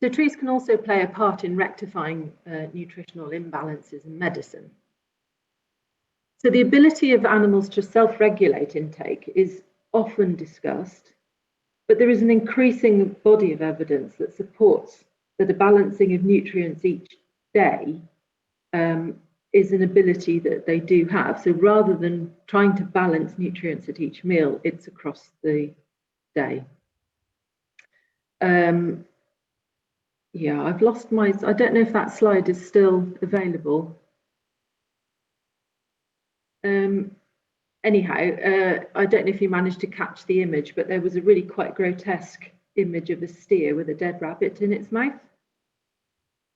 [SPEAKER 4] So trees can also play a part in rectifying nutritional imbalances in medicine. So the ability of animals to self-regulate intake is often discussed, but there is an increasing body of evidence that supports that a balancing of nutrients each day is an ability that they do have. So rather than trying to balance nutrients at each meal, it's across the day. Yeah, I've lost my, I don't know if that slide is still available. Anyhow, I don't know if you managed to catch the image, but there was a really quite grotesque image of a steer with a dead rabbit in its mouth.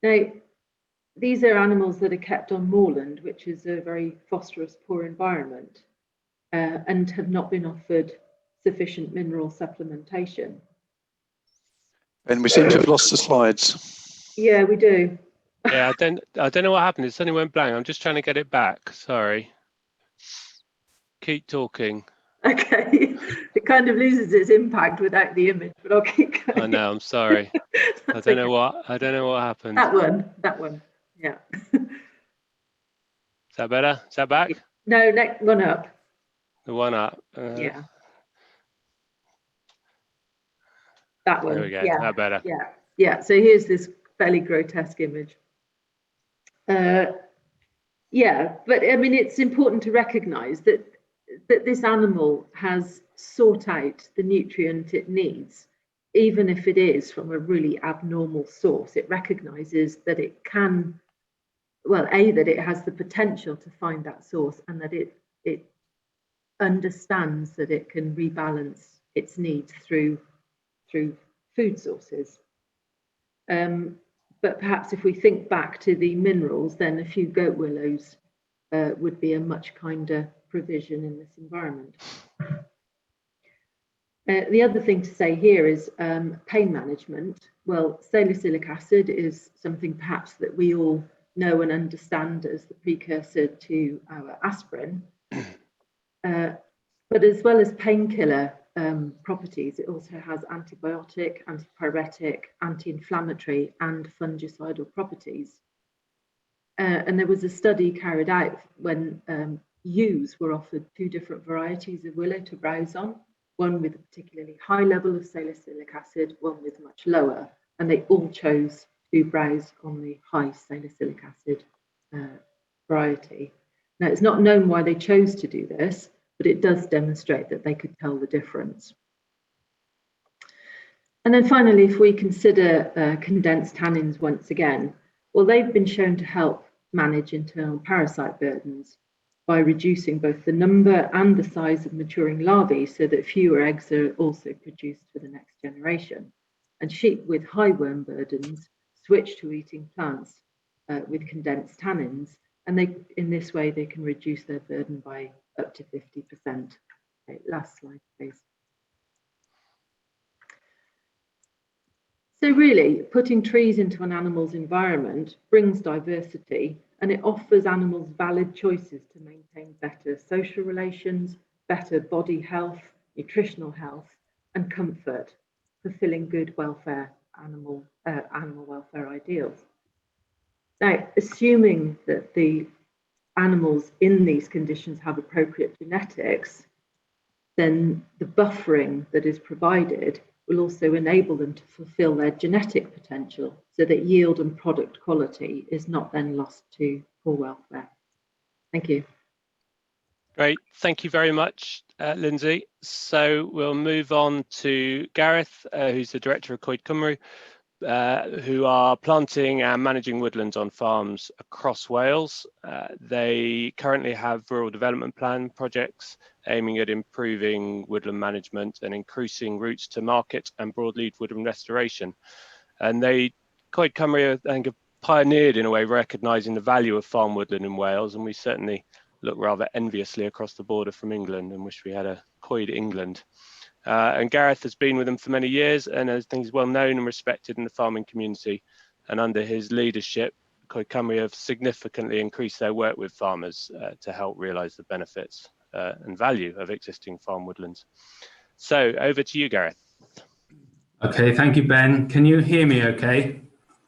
[SPEAKER 4] Now, these are animals that are kept on moorland, which is a very phosphorus poor environment, and have not been offered sufficient mineral supplementation.
[SPEAKER 3] And we seem to have lost the slides.
[SPEAKER 4] Yeah, we do.
[SPEAKER 1] Yeah, I don't know what happened. It suddenly went blank. I'm just trying to get it back. Sorry. Keep talking.
[SPEAKER 4] Okay, it kind of loses its impact without the image, but I'll keep going.
[SPEAKER 1] I know. I'm sorry. I don't know what happened.
[SPEAKER 4] That one. Yeah.
[SPEAKER 1] Is that better? Is that back?
[SPEAKER 4] No, next one up.
[SPEAKER 1] The one up.
[SPEAKER 4] Yeah. That one.
[SPEAKER 1] There we go.
[SPEAKER 4] Yeah.
[SPEAKER 1] That better.
[SPEAKER 4] Yeah. Yeah. So here's this fairly grotesque image. Yeah, but I mean, it's important to recognise that this animal has sought out the nutrient it needs, even if it is from a really abnormal source. It recognises that it can, well, that it has the potential to find that source, and that it understands that it can rebalance its needs through food sources. But perhaps if we think back to the minerals, then a few goat willows would be a much kinder provision in this environment. The other thing to say here is pain management. Well, salicylic acid is something perhaps that we all know and understand as the precursor to our aspirin. But as well as painkiller properties, it also has antibiotic, antipyretic, anti-inflammatory and fungicidal properties. And there was a study carried out when ewes were offered two different varieties of willow to browse on, one with a particularly high level of salicylic acid, one with much lower, and they all chose to browse on the high salicylic acid variety. Now, it's not known why they chose to do this, but it does demonstrate that they could tell the difference. And then finally, if we consider condensed tannins once again, well, they've been shown to help manage internal parasite burdens by reducing both the number and the size of maturing larvae so that fewer eggs are also produced for the next generation. And sheep with high worm burdens switch to eating plants with condensed tannins, and in this way they can reduce their burden by up to 50%. Okay, last slide, please. So really, putting trees into an animal's environment brings diversity, and it offers animals valid choices to maintain better social relations, better body health, nutritional health, and comfort, fulfilling good welfare, animal welfare ideals. Now, assuming that the animals in these conditions have appropriate genetics, then the buffering that is provided will also enable them to fulfill their genetic potential so that yield and product quality is not then lost to poor welfare. Thank you.
[SPEAKER 1] Great, thank you very much, Lindsay. So we'll move on to Gareth, who's the Director of Coed Cymru, who are planting and managing woodlands on farms across Wales. They currently have rural development plan projects aiming at improving woodland management and increasing routes to market and broadleaf woodland restoration. And Coed Cymru, I think, have pioneered in a way recognising the value of farm woodland in Wales, and we certainly look rather enviously across the border from England and wish we had a Coed England. And Gareth has been with them for many years, and I think he's well known and respected in the farming community. And under his leadership, Coed Cymru have significantly increased their work with farmers to help realise the benefits and value of existing farm woodlands. So over to you, Gareth.
[SPEAKER 2] Okay, thank you, Ben. Can you hear me okay?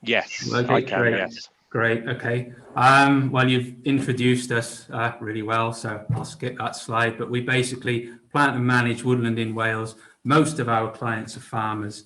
[SPEAKER 1] Yes,
[SPEAKER 2] okay,
[SPEAKER 1] I can,
[SPEAKER 2] great.
[SPEAKER 1] yes.
[SPEAKER 2] Great, okay. Well, you've introduced us really well, so I'll skip that slide, but we basically plant and manage woodland in Wales. Most of our clients are farmers.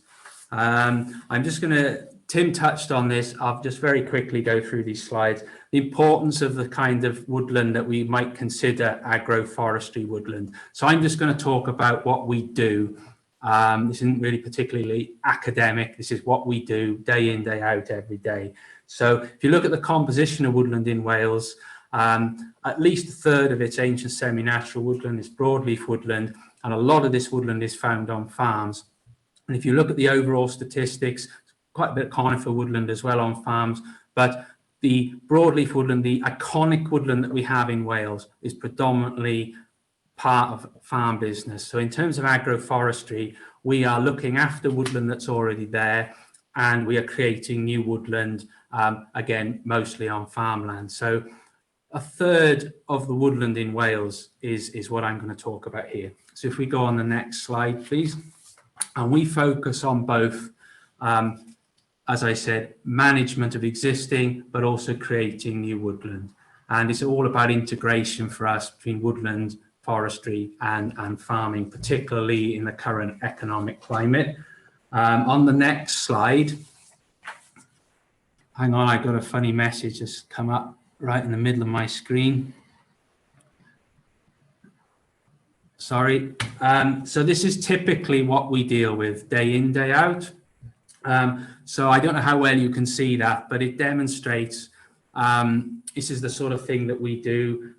[SPEAKER 2] I'm just going to, Tim touched on this, I'll just very quickly go through these slides. The importance of the kind of woodland that we might consider agroforestry woodland. So I'm just going to talk about what we do. This isn't really particularly academic, this is what we do day in, day out, every day. So if you look at the composition of woodland in Wales, at least a third of its ancient semi-natural woodland is broadleaf woodland, and a lot of this woodland is found on farms. And if you look at the overall statistics, quite a bit of conifer woodland as well on farms, but the broadleaf woodland, the iconic woodland that we have in Wales, is predominantly part of farm business. So in terms of agroforestry, we are looking after woodland that's already there, and we are creating new woodland, again, mostly on farmland. So a third of the woodland in Wales is what I'm going to talk about here. So if we go on the next slide, please. And we focus on both, as I said, management of existing, but also creating new woodland. And it's all about integration for us between woodland, forestry and farming, particularly in the current economic climate. On the next slide, hang on, I got a funny message just come up right in the middle of my screen. Sorry. So this is typically what we deal with day in, day out. So I don't know how well you can see that, but it demonstrates this is the sort of thing that we do.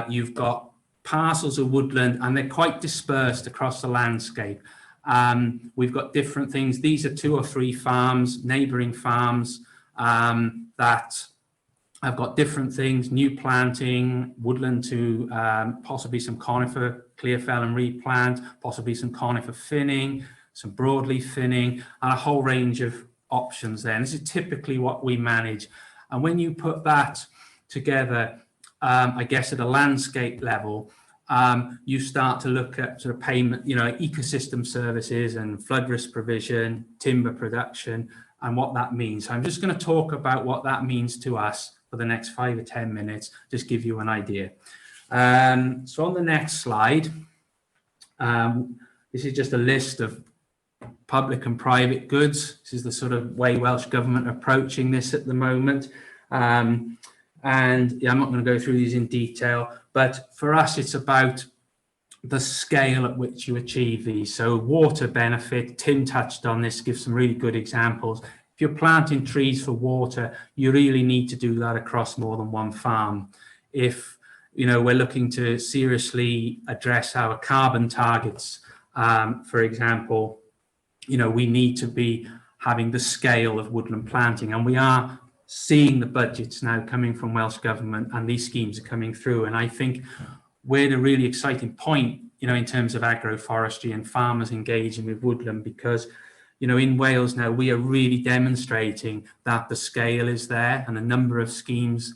[SPEAKER 2] You've got parcels of woodland, and they're quite dispersed across the landscape. We've got different things. These are 2 or 3 farms, neighbouring farms, that have got different things, new planting, woodland to possibly some conifer, clear fell and replant, possibly some conifer thinning, some broadleaf thinning, and a whole range of options there. And this is typically what we manage. And when you put that together, I guess at a landscape level, you start to look at sort of payment, ecosystem services and flood risk provision, timber production, and what that means. So I'm just going to talk about what that means to us for the next 5 or 10 minutes, just give you an idea. So on the next slide, this is just a list of public and private goods. This is the sort of way Welsh Government are approaching this at the moment. And yeah, I'm not going to go through these in detail, but for us, it's about the scale at which you achieve these. So water benefit, Tim touched on this, gives some really good examples. if you're planting trees for water, you really need to do that across more than one farm. If we're looking to seriously address our carbon targets, for example, we need to be having the scale of woodland planting, and we are seeing the budgets now coming from Welsh Government, and these schemes are coming through. And I think we're at a really exciting point, in terms of agroforestry and farmers engaging with woodland, because, in Wales now, we are really demonstrating that the scale is there, and a number of schemes,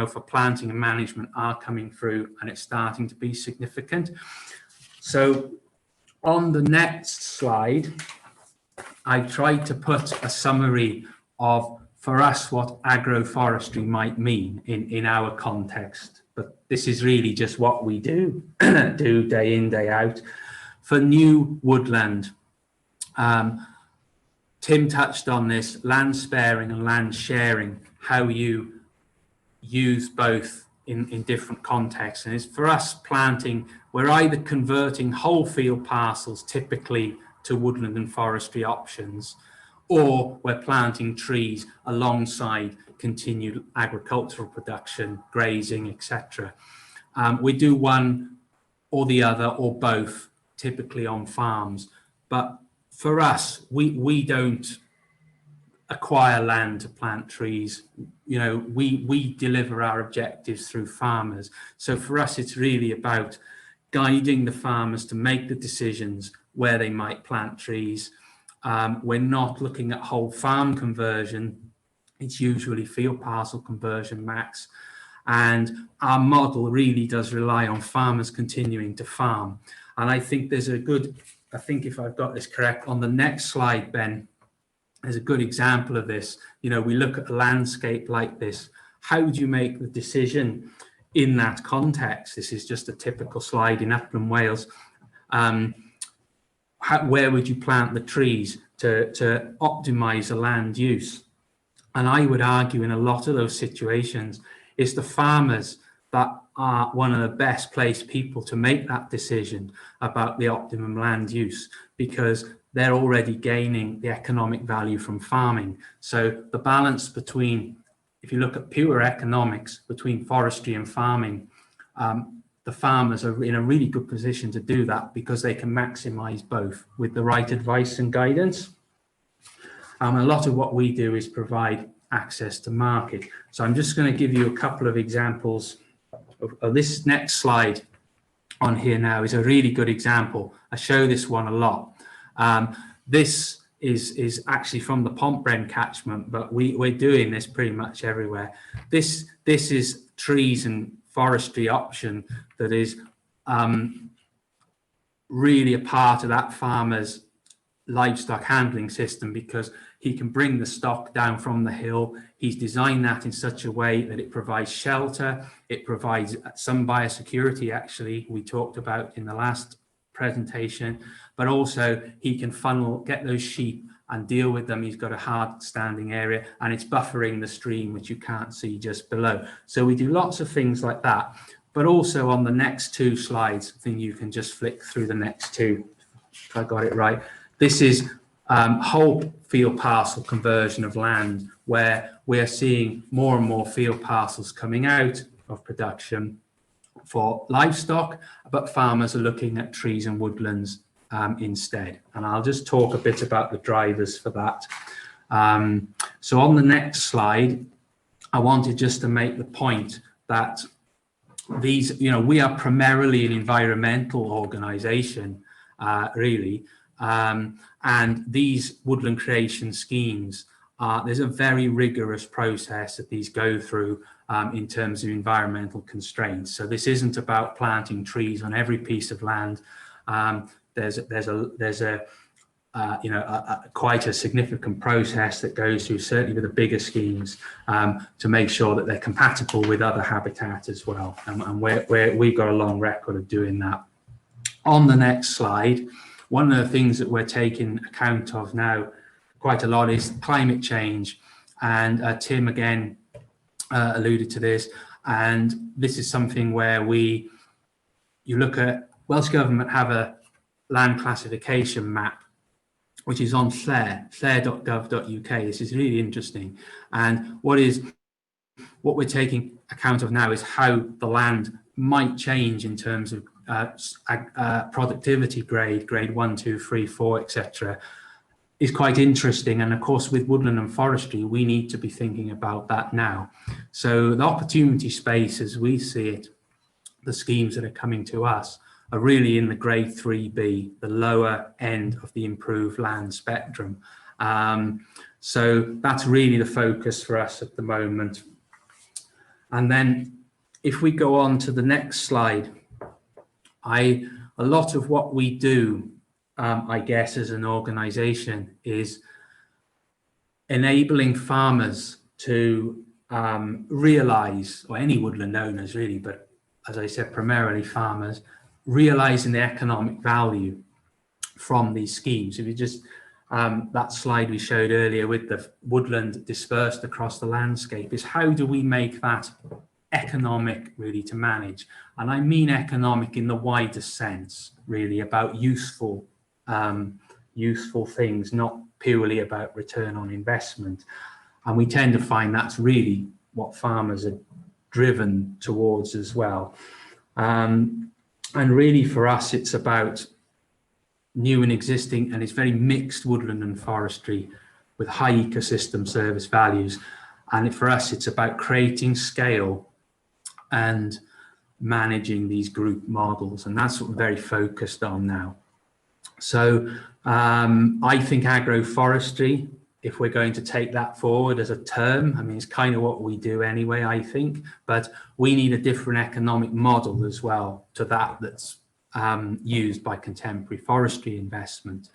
[SPEAKER 2] for planting and management are coming through, and it's starting to be significant. So on the next slide, I tried to put a summary of, for us, what agroforestry might mean in our context. But this is really just what we do day in, day out. For new woodland, Tim touched on this, land sparing and land sharing, how you use both in different contexts. And it's for us planting, we're either converting whole field parcels typically to woodland and forestry options, or we're planting trees alongside continued agricultural production, grazing, etc. We do one or the other or both, typically on farms. But for us, we don't acquire land to plant trees. We deliver our objectives through farmers. So for us, it's really about guiding the farmers to make the decisions where they might plant trees. We're not looking at whole farm conversion. It's usually field parcel conversion max. And our model really does rely on farmers continuing to farm. And I think there's a good, I think if I've got this correct, on the next slide, Ben, there's a good example of this. We look at a landscape like this. How do you make the decision in that context? This is just a typical slide in upland Wales. Where would you plant the trees to optimize the land use? And I would argue in a lot of those situations, it's the farmers that are one of the best placed people to make that decision about the optimum land use, because they're already gaining the economic value from farming. So the balance between, if you look at pure economics between forestry and farming, the farmers are in a really good position to do that because they can maximize both with the right advice and guidance. A lot of what we do is provide access to market. So I'm just going to give you a couple of examples of this next slide on here now is a really good example. I show this one a lot. This is actually from the Pontbrem catchment, but we're doing this pretty much everywhere. This is trees and forestry option that is really a part of that farmer's livestock handling system, because he can bring the stock down from the hill. He's designed that in such a way that it provides shelter, it provides some biosecurity, actually, we talked about in the last presentation, but also he can get those sheep and deal with them. He's got a hard standing area, and it's buffering the stream, which you can't see just below. So we do lots of things like that. But also on the next two slides, I think you can just flick through the next two, if I got it right. This is whole field parcel conversion of land, where we're seeing more and more field parcels coming out of production for livestock, but farmers are looking at trees and woodlands instead. And I'll just talk a bit about the drivers for that. So on the next slide, I wanted just to make the point that these, we are primarily an environmental organisation, really. And these woodland creation schemes, there's a very rigorous process that these go through in terms of environmental constraints. So this isn't about planting trees on every piece of land. There's quite a significant process that goes through, certainly with the bigger schemes, to make sure that they're compatible with other habitat as well. And we've got a long record of doing that. On the next slide, one of the things that we're taking account of now quite a lot is climate change. And Tim again alluded to this. And this is something where you look at, Welsh Government have a land classification map, which is on flair.gov.uk. This is really interesting. And what we're taking account of now is how the land might change in terms of productivity grade 1, 2, 3, 4, etc. is quite interesting. And of course, with woodland and forestry, we need to be thinking about that now. So the opportunity space, as we see it, the schemes that are coming to us are really in the grade 3B, the lower end of the improved land spectrum. So that's really the focus for us at the moment. And then if we go on to the next slide, a lot of what we do, I guess, as an organization is enabling farmers to realize, or any woodland owners really, but as I said, primarily farmers, realizing the economic value from these schemes. If you just, that slide we showed earlier with the woodland dispersed across the landscape, is how do we make that economic really to manage? And I mean economic in the widest sense, really about useful things, not purely about return on investment. And we tend to find that's really what farmers are driven towards as well. And really for us, it's about new and existing, and it's very mixed woodland and forestry with high ecosystem service values. And for us, it's about creating scale and managing these group models. And that's what we're very focused on now. So I think agroforestry, if we're going to take that forward as a term, I mean, it's kind of what we do anyway, I think, but we need a different economic model as well to that that's used by contemporary forestry investment.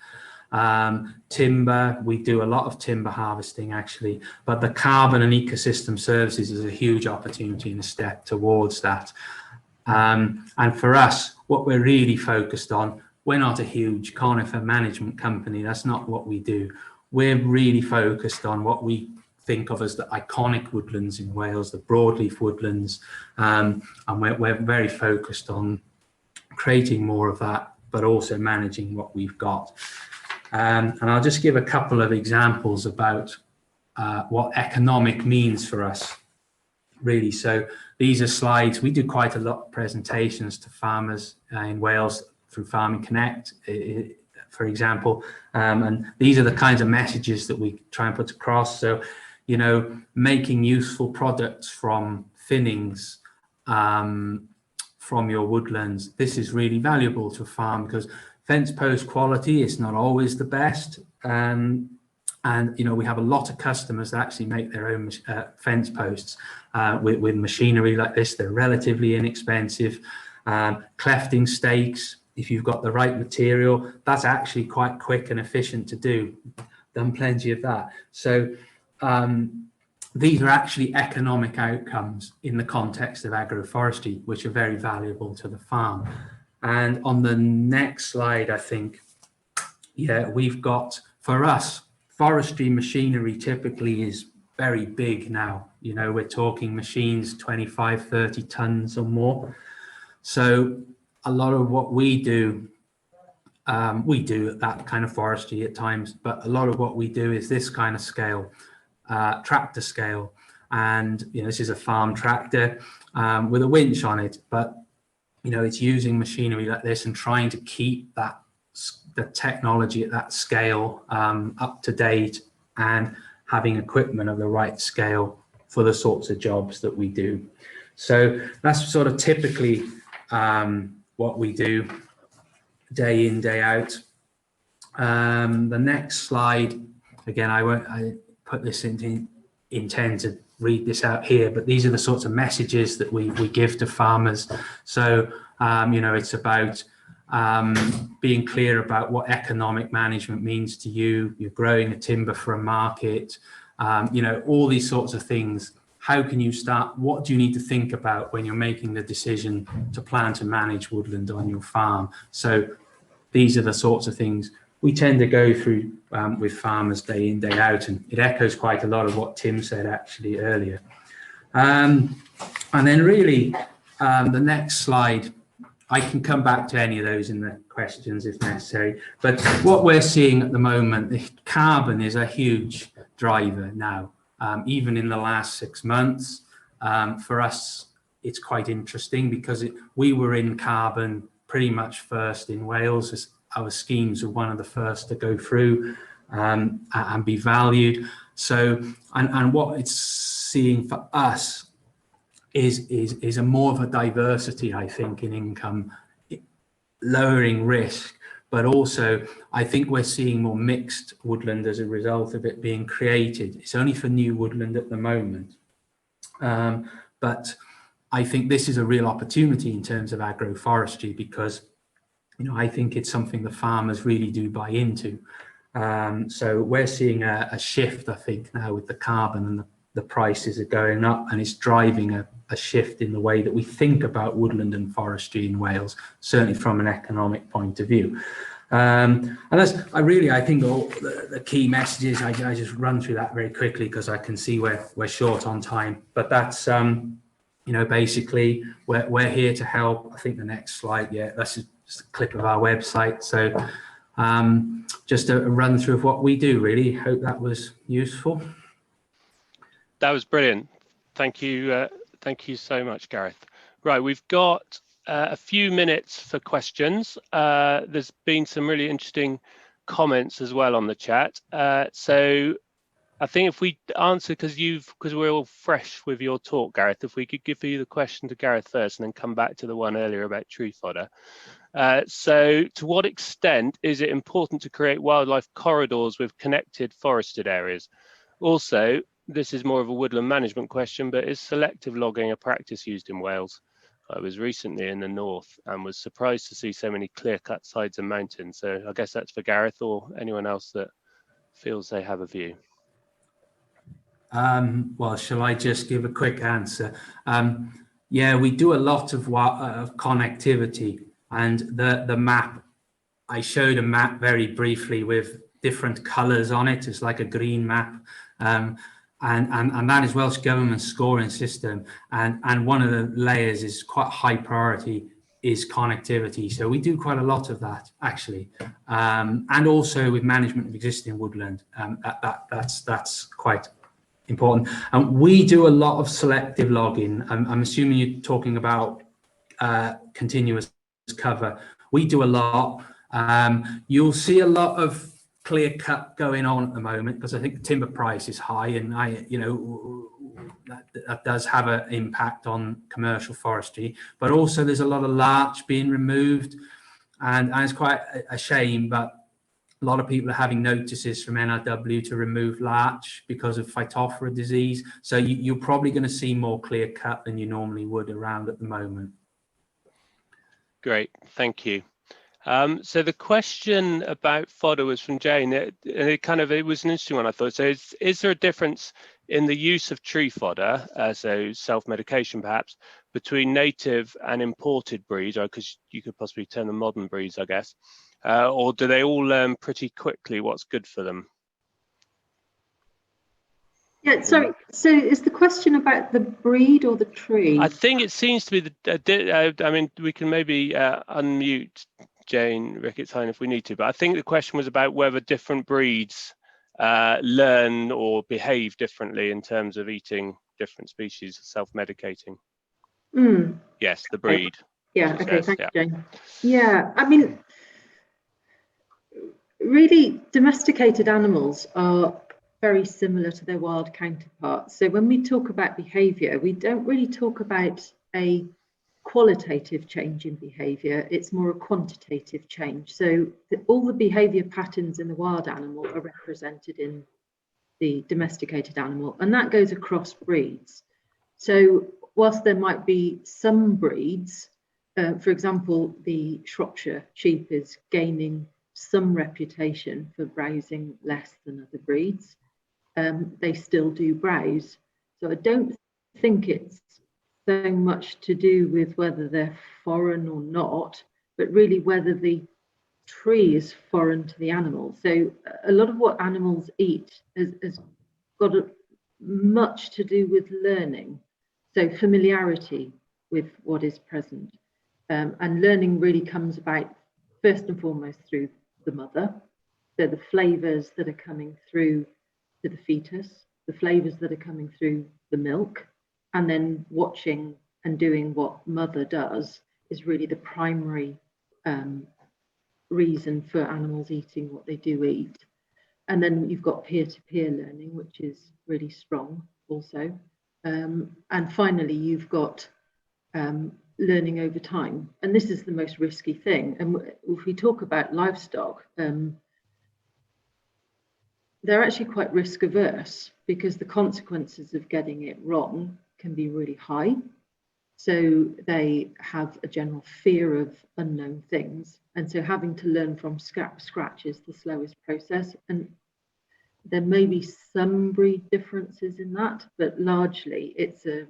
[SPEAKER 2] Timber, we do a lot of timber harvesting actually, but the carbon and ecosystem services is a huge opportunity and a step towards that. And for us, what we're really focused on, we're not a huge conifer management company, that's not what we do. We're really focused on what we think of as the iconic woodlands in Wales, the broadleaf woodlands, and we're very focused on creating more of that, but also managing what we've got. And I'll just give a couple of examples about what economic means for us, really. So these are slides. We do quite a lot of presentations to farmers in Wales through Farming Connect, for example, and these are the kinds of messages that we try and put across. So, you know, making useful products from thinnings from your woodlands. This is really valuable to a farm because fence post quality is not always the best. And you know, we have a lot of customers that actually make their own fence posts with machinery like this. They're relatively inexpensive. Clefting stakes, if you've got the right material, that's actually quite quick and efficient to do. Done plenty of that. So these are actually economic outcomes in the context of agroforestry, which are very valuable to the farm. And on the next slide, I think, yeah, we've got, for us, forestry machinery typically is very big now. You know, we're talking machines 25, 30 tons or more. So a lot of what we do that kind of forestry at times, but a lot of what we do is this kind of scale, tractor scale. And, you know, this is a farm tractor with a winch on it, but, you know, it's using machinery like this and trying to keep that, the technology at that scale up to date and having equipment of the right scale for the sorts of jobs that we do. So that's sort of typically what we do day in, day out. The next slide, again, I put this intend to read this out here, but these are the sorts of messages that we give to farmers. So, you know, it's about being clear about what economic management means to you. You're growing a timber for a market, you know, all these sorts of things. How can you start? What do you need to think about when you're making the decision to plan to manage woodland on your farm? So these are the sorts of things we tend to go through with farmers day in, day out, and it echoes quite a lot of what Tim said actually earlier. And then really the next slide, I can come back to any of those in the questions if necessary. But what we're seeing at the moment, carbon is a huge driver now. Even in the last 6 months, for us, it's quite interesting because we were in carbon pretty much first in Wales. As our schemes were one of the first to go through and be valued. So, and what it's seeing for us is a more of a diversity, I think, in income, lowering risk, but also I think we're seeing more mixed woodland as a result of it being created. It's only for new woodland at the moment, but I think this is a real opportunity in terms of agroforestry because, you know, I think it's something the farmers really do buy into. So we're seeing a shift, I think, now with the carbon and the prices are going up, and it's driving a shift in the way that we think about woodland and forestry in Wales, certainly from an economic point of view. And that's, I think all the key messages, I just run through that very quickly because I can see we're short on time, but that's, you know, basically we're here to help. I think the next slide, yeah, that's just a clip of our website. So just a run through of what we do, really. Hope that was useful.
[SPEAKER 1] That was brilliant. Thank you. Thank you so much, Gareth. Right, we've got a few minutes for questions. There's been some really interesting comments as well on the chat. So I think if we answer, because we're all fresh with your talk, Gareth, if we could give you the question to Gareth first and then come back to the one earlier about tree fodder. So to what extent is it important to create wildlife corridors with connected forested areas? Also, this is more of a woodland management question, but is selective logging a practice used in Wales? I was recently in the north and was surprised to see so many clear-cut sides and mountains. So I guess that's for Gareth or anyone else that feels they have a view.
[SPEAKER 2] Well, shall I just give a quick answer? Yeah, we do a lot of connectivity, and the map, I showed a map very briefly with different colours on it. It's like a green map. And that is Welsh Government's scoring system, and one of the layers is quite high priority is connectivity. So we do quite a lot of that actually, and also with management of existing woodland. That's quite important. And we do a lot of selective logging. I'm assuming you're talking about continuous cover. We do a lot. You'll see a lot of clear cut going on at the moment because I think the timber price is high, and that does have an impact on commercial forestry. But also there's a lot of larch being removed, and it's quite a shame, but a lot of people are having notices from NRW to remove larch because of phytophthora disease. So you're probably going to see more clear cut than you normally would around at the moment.
[SPEAKER 1] Great, thank you. So the question about fodder was from Jane. It was an interesting one, I thought. So is there a difference in the use of tree fodder, so self-medication perhaps, between native and imported breeds, or because you could possibly term them modern breeds, I guess, or do they all learn pretty quickly what's good for them?
[SPEAKER 4] Yeah, sorry. So is the question about the breed or the tree? I
[SPEAKER 1] think it seems to be the. I mean, we can maybe unmute Jane Ricketts-Hine if we need to, but I think the question was about whether different breeds learn or behave differently in terms of eating different species, self-medicating. Yes, the breed.
[SPEAKER 4] Yeah, okay, thanks, Jane. Yeah, I mean, really, domesticated animals are very similar to their wild counterparts. So when we talk about behaviour, we don't really talk about a qualitative change in behaviour, it's more a quantitative change. So all the behaviour patterns in the wild animal are represented in the domesticated animal, and that goes across breeds. So whilst there might be some breeds, for example, the Shropshire sheep is gaining some reputation for browsing less than other breeds, they still do browse. So I don't think it's so much to do with whether they're foreign or not, but really whether the tree is foreign to the animal. So a lot of what animals eat has got much to do with learning, so familiarity with what is present. And learning really comes about first and foremost through the mother. So the flavours that are coming through to the fetus, the flavours that are coming through the milk, and then watching and doing what mother does is really the primary reason for animals eating what they do eat. And then you've got peer-to-peer learning, which is really strong also. And finally, you've got learning over time. And this is the most risky thing. And if we talk about livestock, they're actually quite risk averse because the consequences of getting it wrong can be really high. So they have a general fear of unknown things. And so having to learn from scratch is the slowest process. And there may be some breed differences in that, but largely it's a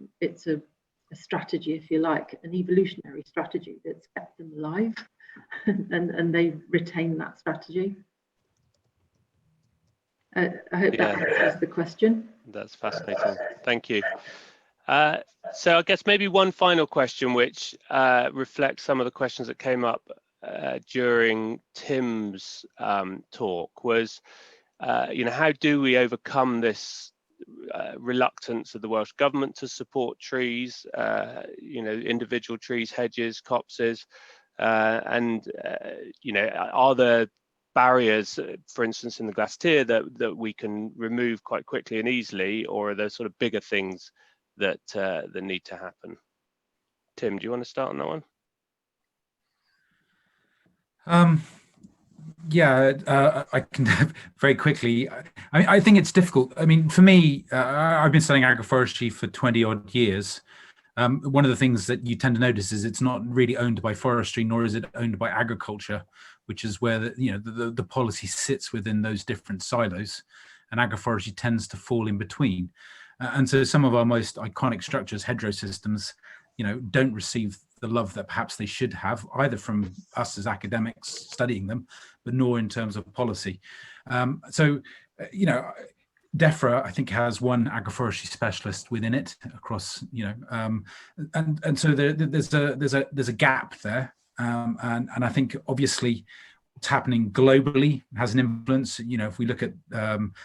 [SPEAKER 4] strategy, if you like, an evolutionary strategy that's kept them alive, and they retain that strategy. I hope that answers the question.
[SPEAKER 1] That's fascinating. Thank you. So I guess maybe one final question, which reflects some of the questions that came up during Tim's talk, was, how do we overcome this reluctance of the Welsh Government to support trees, individual trees, hedges, copses, and are there barriers, for instance, in the glacier that we can remove quite quickly and easily, or are there sort of bigger things that need to happen? Tim, do you want to start on that one?
[SPEAKER 2] I can very quickly. I think it's difficult. I mean, for me, I've been studying agroforestry for 20 odd years. One of the things that you tend to notice is it's not really owned by forestry, nor is it owned by agriculture, which is where the policy sits within those different silos, and agroforestry tends to fall in between. And so some of our most iconic structures, hedgerow systems, don't receive the love that perhaps they should have, either from us as academics studying them, but nor in terms of policy. DEFRA, I think, has one agroforestry specialist within it across, and so there's a gap there, and I think obviously what's happening globally has an influence. If we look at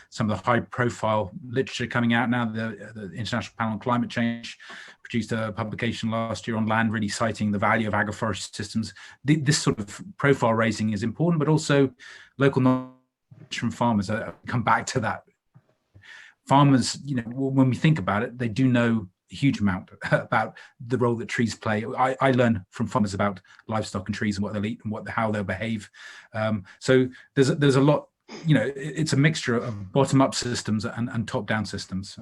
[SPEAKER 2] some of the high-profile literature coming out now, the International Panel on Climate Change produced a publication last year on land, really citing the value of agroforestry systems. This sort of profile raising is important, but also local knowledge from farmers. I come back to that. Farmers, when we think about it, they do know a huge amount about the role that trees play. I learn from farmers about livestock and trees and what they'll eat and how they'll behave. So there's a lot. It's a mixture of bottom-up systems and top-down systems,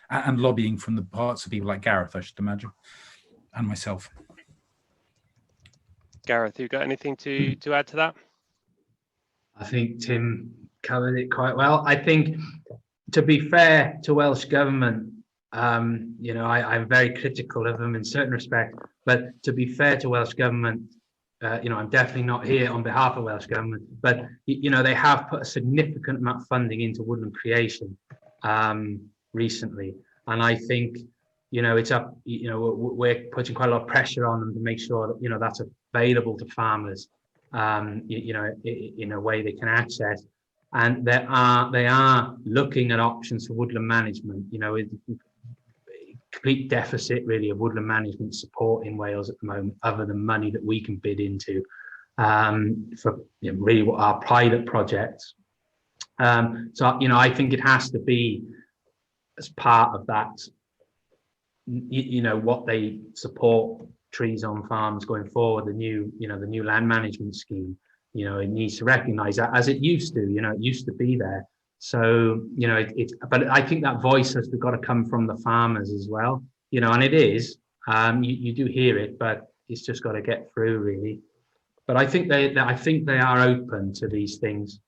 [SPEAKER 2] and lobbying from the parts of people like Gareth, I should imagine, and myself.
[SPEAKER 1] Gareth, you got anything to add to that?
[SPEAKER 5] I think Tim covered it quite well. I think, to be fair to Welsh Government, I'm very critical of them in certain respects, but to be fair to Welsh Government, I'm definitely not here on behalf of Welsh Government, but they have put a significant amount of funding into woodland creation recently, and I think it's up. We're putting quite a lot of pressure on them to make sure that that's available to farmers, in a way they can access, and they are looking at options for woodland management. Complete deficit really of woodland management support in Wales at the moment, other than money that we can bid into for really what are private projects. So I think it has to be as part of that, what they support trees on farms going forward, the new land management scheme. It needs to recognise that, as it used to. It used to be there. So, but I think that voice has got to come from the farmers as well, and it is, you do hear it, but it's just got to get through really. But I think they are open to these things.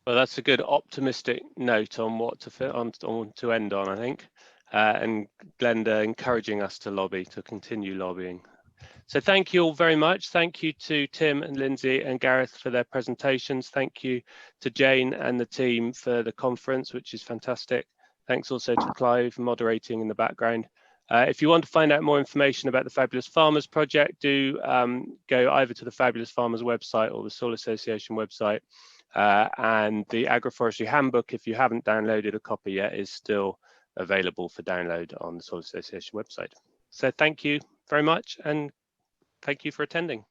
[SPEAKER 1] Well, that's a good optimistic note on what to end on, I think. And Glenda encouraging us to continue lobbying. So thank you all very much. Thank you to Tim and Lindsay and Gareth for their presentations. Thank you to Jane and the team for the conference, which is fantastic. Thanks also to Clive moderating in the background. If you want to find out more information about the Fabulous Farmers project, do go either to the Fabulous Farmers website or the Soil Association website. And the Agroforestry Handbook, if you haven't downloaded a copy yet, is still available for download on the Soil Association website. So thank you very much, and thank you for attending.